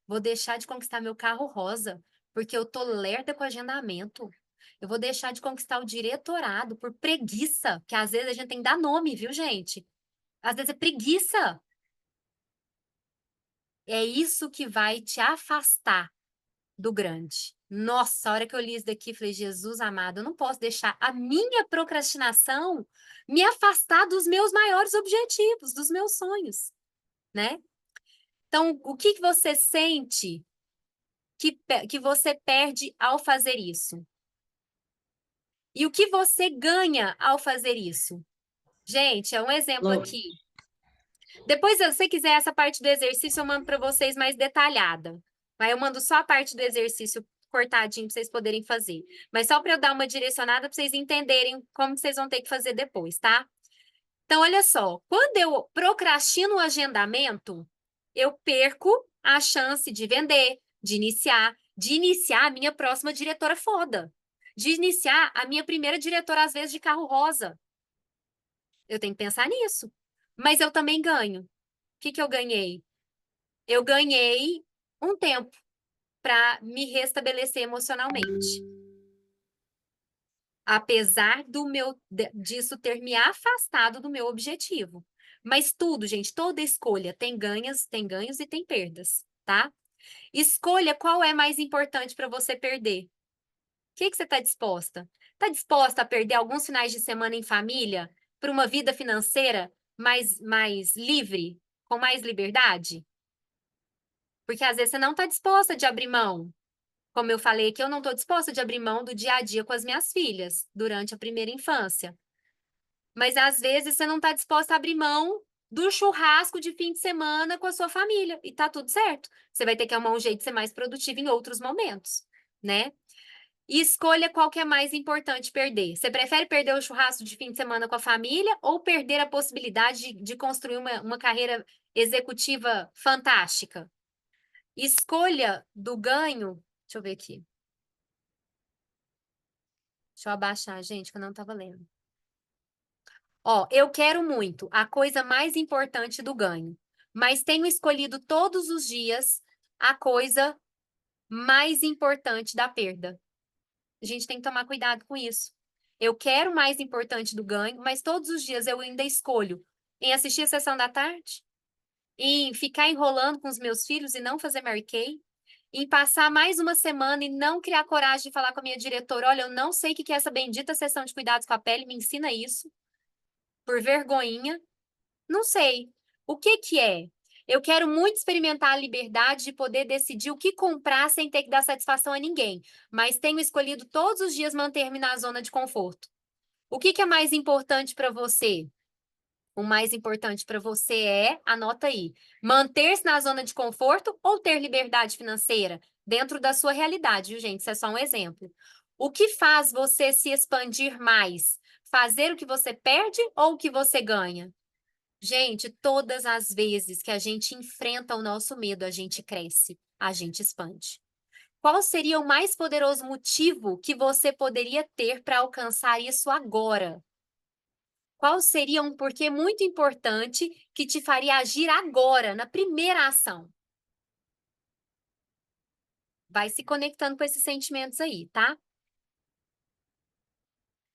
Vou deixar de conquistar meu carro rosa, porque eu tô lerda com agendamento. Eu vou deixar de conquistar o diretorado por preguiça, que às vezes a gente tem que dar nome, viu, gente? Às vezes é preguiça. É isso que vai te afastar do grande. Nossa, a hora que eu li isso daqui, falei, Jesus amado, eu não posso deixar a minha procrastinação me afastar dos meus maiores objetivos, dos meus sonhos, né? Então, o que que você sente que você perde ao fazer isso? E o que você ganha ao fazer isso? Gente, é um exemplo Lô, aqui. Depois, se você quiser essa parte do exercício, eu mando para vocês mais detalhada. Aí eu mando só a parte do exercício cortadinho para vocês poderem fazer. Mas só para eu dar uma direcionada para vocês entenderem como que vocês vão ter que fazer depois, tá? Então, olha só. Quando eu procrastino o agendamento, eu perco a chance de vender, de iniciar a minha próxima diretora foda, de iniciar a minha primeira diretora, às vezes, de carro rosa. Eu tenho que pensar nisso. Mas eu também ganho. O que eu ganhei? Eu ganhei um tempo para me restabelecer emocionalmente. Apesar disso ter me afastado do meu objetivo. Mas tudo, gente, toda escolha tem ganhos e tem perdas, tá? Escolha qual é mais importante para você perder. O que você está disposta? Está disposta a perder alguns finais de semana em família por uma vida financeira mais livre, com mais liberdade? Porque às vezes você não está disposta de abrir mão. Como eu falei aqui, eu não estou disposta de abrir mão do dia a dia com as minhas filhas durante a primeira infância. Mas às vezes você não está disposta a abrir mão do churrasco de fim de semana com a sua família. E tá tudo certo. Você vai ter que arrumar um jeito de ser mais produtivo em outros momentos, né? E escolha qual que é mais importante perder. Você prefere perder o churrasco de fim de semana com a família ou perder a possibilidade de construir uma carreira executiva fantástica? Escolha do ganho. Deixa eu ver aqui. Deixa eu abaixar, gente, que eu não estava lendo. Ó, eu quero muito a coisa mais importante do ganho, mas tenho escolhido todos os dias a coisa mais importante da perda. A gente tem que tomar cuidado com isso. Eu quero o mais importante do ganho, mas todos os dias eu ainda escolho em assistir a sessão da tarde, em ficar enrolando com os meus filhos e não fazer Mary Kay, em passar mais uma semana e não criar coragem de falar com a minha diretora, olha, eu não sei o que é essa bendita sessão de cuidados com a pele, me ensina isso, por vergonhinha. Não sei. O que é? Eu quero muito experimentar a liberdade de poder decidir o que comprar sem ter que dar satisfação a ninguém, mas tenho escolhido todos os dias manter-me na zona de conforto. O que é mais importante para você? O mais importante para você anota aí, manter-se na zona de conforto ou ter liberdade financeira dentro da sua realidade, viu, gente? Isso é só um exemplo. O que faz você se expandir mais? Fazer o que você perde ou o que você ganha? Gente, todas as vezes que a gente enfrenta o nosso medo, a gente cresce, a gente expande. Qual seria o mais poderoso motivo que você poderia ter para alcançar isso agora? Qual seria um porquê muito importante que te faria agir agora, na primeira ação? Vai se conectando com esses sentimentos aí, tá?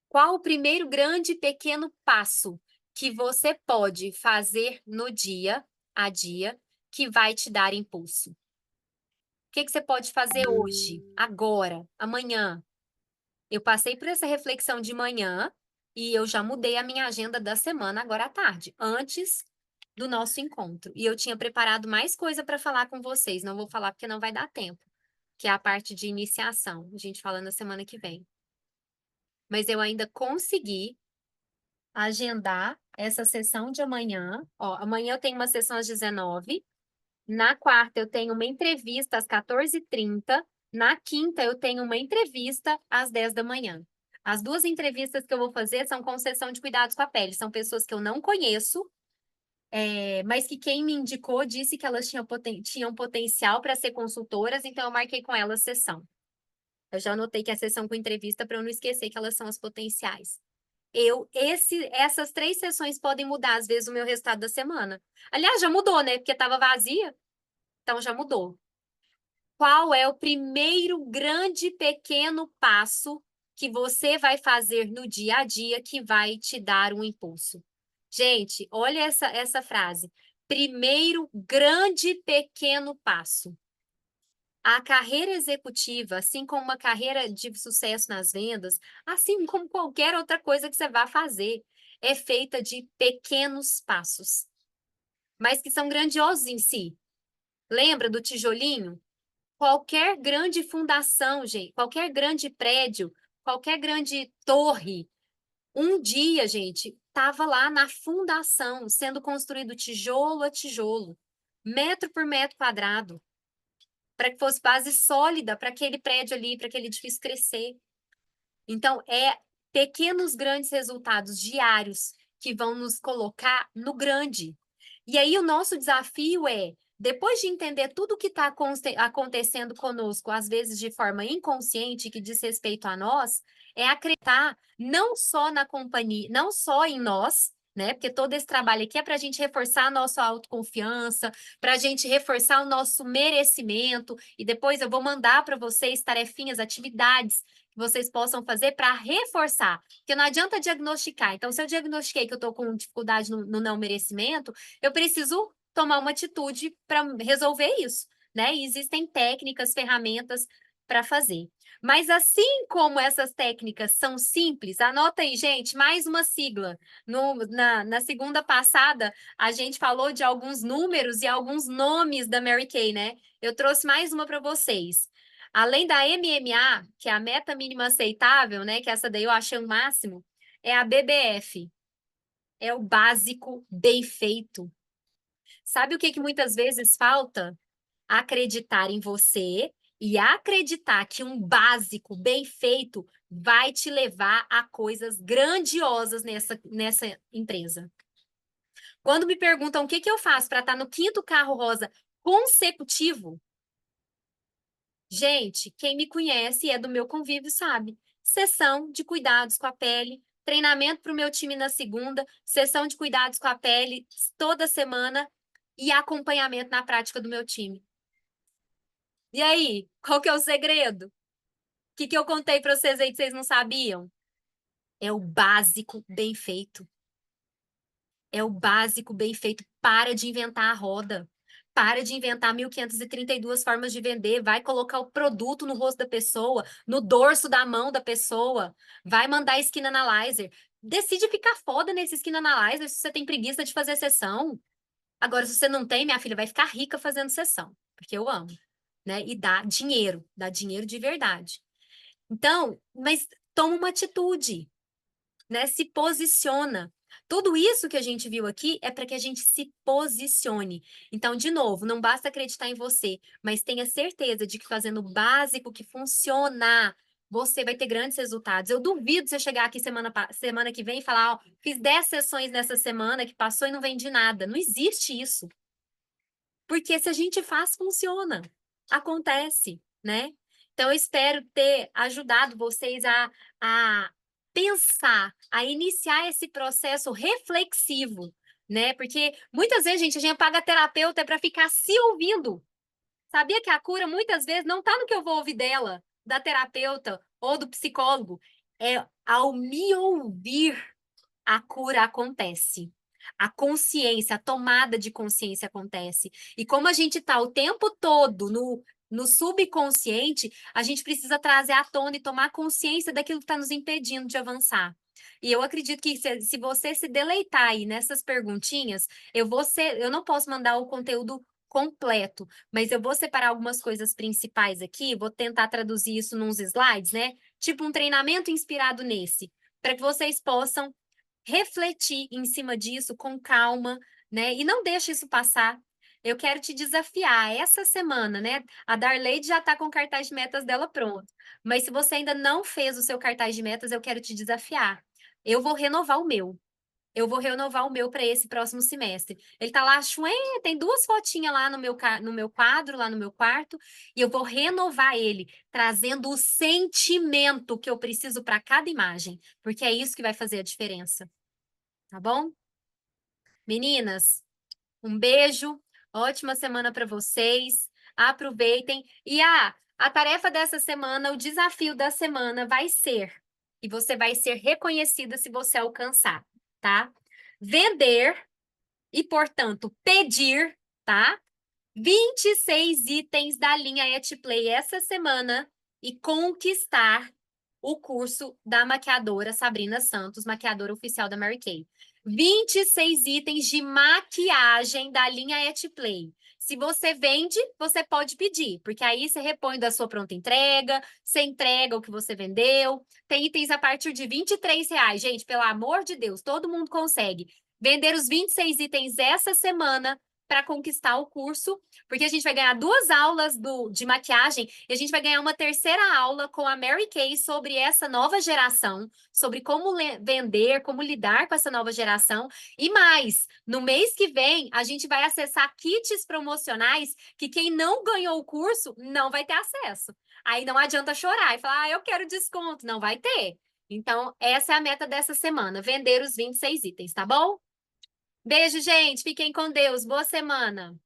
Qual o primeiro grande e pequeno passo que você pode fazer no dia a dia que vai te dar impulso? O que você pode fazer hoje, agora, amanhã? Eu passei por essa reflexão de manhã e eu já mudei a minha agenda da semana agora à tarde, antes do nosso encontro. E eu tinha preparado mais coisa para falar com vocês. Não vou falar porque não vai dar tempo, que é a parte de iniciação. A gente fala na semana que vem. Mas eu ainda consegui agendar essa sessão de amanhã. Ó, amanhã eu tenho uma sessão às 19h. Na quarta, eu tenho uma entrevista às 14h30. Na quinta, eu tenho uma entrevista às 10 da manhã. As duas entrevistas que eu vou fazer são com sessão de cuidados com a pele. São pessoas que eu não conheço, mas que quem me indicou disse que elas tinham potencial para ser consultoras, então eu marquei com elas sessão. Eu já anotei que é sessão com entrevista para eu não esquecer que elas são as potenciais. Essas 3 sessões podem mudar, às vezes, o meu resultado da semana. Aliás, já mudou, né? Porque estava vazia. Então já mudou. Qual é o primeiro grande pequeno passo que você vai fazer no dia a dia que vai te dar um impulso? Gente, olha essa frase. Primeiro grande pequeno passo. A carreira executiva, assim como uma carreira de sucesso nas vendas, assim como qualquer outra coisa que você vá fazer, é feita de pequenos passos, mas que são grandiosos em si. Lembra do tijolinho? Qualquer grande fundação, gente, qualquer grande prédio, qualquer grande torre, um dia, gente, estava lá na fundação, sendo construído tijolo a tijolo, metro por metro quadrado, para que fosse base sólida para aquele prédio ali, para aquele edifício crescer. Então, é pequenos, grandes resultados diários que vão nos colocar no grande. E aí, o nosso desafio é depois de entender tudo que está acontecendo conosco, às vezes de forma inconsciente, que diz respeito a nós, é acreditar não só na companhia, não só em nós, né? Porque todo esse trabalho aqui é para a gente reforçar a nossa autoconfiança, para a gente reforçar o nosso merecimento, e depois eu vou mandar para vocês tarefinhas, atividades que vocês possam fazer para reforçar, porque não adianta diagnosticar. Então, se eu diagnostiquei que eu estou com dificuldade no não merecimento, eu preciso tomar uma atitude para resolver isso, né? E existem técnicas, ferramentas para fazer. Mas assim como essas técnicas são simples, anota aí, gente, mais uma sigla. Na segunda passada, a gente falou de alguns números e alguns nomes da Mary Kay, né? Eu trouxe mais uma para vocês. Além da MMA, que é a meta mínima aceitável, né? Que essa daí eu achei o máximo, é a BBF. É o básico bem feito. Sabe o que muitas vezes falta? Acreditar em você e acreditar que um básico bem feito vai te levar a coisas grandiosas nessa empresa. Quando me perguntam o que eu faço para estar no 5º carro rosa consecutivo, gente, quem me conhece e é do meu convívio sabe. Sessão de cuidados com a pele, treinamento para o meu time na segunda, sessão de cuidados com a pele toda semana e acompanhamento na prática do meu time. E aí, qual que é o segredo? O que eu contei para vocês aí que vocês não sabiam? É o básico bem feito. É o básico bem feito. Para de inventar a roda. Para de inventar 1.532 formas de vender. Vai colocar o produto no rosto da pessoa, no dorso da mão da pessoa. Vai mandar Skin Analyzer. Decide ficar foda nesse Skin Analyzer se você tem preguiça de fazer sessão. Agora, se você não tem, minha filha vai ficar rica fazendo sessão. Porque eu amo. Né? E dá dinheiro de verdade. Então, mas toma uma atitude, né? Se posiciona. Tudo isso que a gente viu aqui é para que a gente se posicione. Então, de novo, não basta acreditar em você, mas tenha certeza de que fazendo o básico que funcionar, você vai ter grandes resultados. Eu duvido você chegar aqui semana que vem e falar, ó, fiz 10 sessões nessa semana que passou e não vendi nada. Não existe isso. Porque se a gente faz, funciona. Acontece, né? Então, eu espero ter ajudado vocês a pensar, a iniciar esse processo reflexivo, né? Porque muitas vezes, gente, a gente paga terapeuta para ficar se ouvindo. Sabia que a cura muitas vezes não está no que eu vou ouvir dela, da terapeuta ou do psicólogo. É ao me ouvir, a cura acontece. A consciência, a tomada de consciência acontece. E como a gente está o tempo todo no subconsciente, a gente precisa trazer à tona e tomar consciência daquilo que está nos impedindo de avançar. E eu acredito que se você se deleitar aí nessas perguntinhas, eu não posso mandar o conteúdo completo, mas eu vou separar algumas coisas principais aqui, vou tentar traduzir isso nos slides, né? Tipo um treinamento inspirado nesse, para que vocês possam refletir em cima disso com calma, né? E não deixe isso passar. Eu quero te desafiar essa semana, né? A Darleide já está com o cartaz de metas dela pronto. Mas se você ainda não fez o seu cartaz de metas, eu quero te desafiar. Eu vou renovar o meu. Eu vou renovar o meu para esse próximo semestre. Ele tá lá, chué, tem 2 fotinhas lá no meu quadro, lá no meu quarto, e eu vou renovar ele, trazendo o sentimento que eu preciso para cada imagem, porque é isso que vai fazer a diferença. Tá bom? Meninas, um beijo, ótima semana para vocês. Aproveitem. E a tarefa dessa semana, o desafio da semana vai ser, e você vai ser reconhecida se você alcançar, tá? Vender e, portanto, pedir, tá? 26 itens da linha EtPlay essa semana e conquistar o curso da maquiadora Sabrina Santos, maquiadora oficial da Mary Kay. 26 itens de maquiagem da linha EtPlay. Se você vende, você pode pedir, porque aí você repõe da sua pronta entrega, você entrega o que você vendeu. Tem itens a partir de R$23. Gente, pelo amor de Deus, todo mundo consegue. Vender os 26 itens essa semana, para conquistar o curso, porque a gente vai ganhar 2 aulas de maquiagem e a gente vai ganhar uma terceira aula com a Mary Kay sobre essa nova geração, sobre como vender, como lidar com essa nova geração. E mais, no mês que vem, a gente vai acessar kits promocionais que quem não ganhou o curso não vai ter acesso. Aí não adianta chorar e falar, eu quero desconto. Não vai ter. Então, essa é a meta dessa semana, vender os 26 itens, tá bom? Beijo, gente. Fiquem com Deus. Boa semana.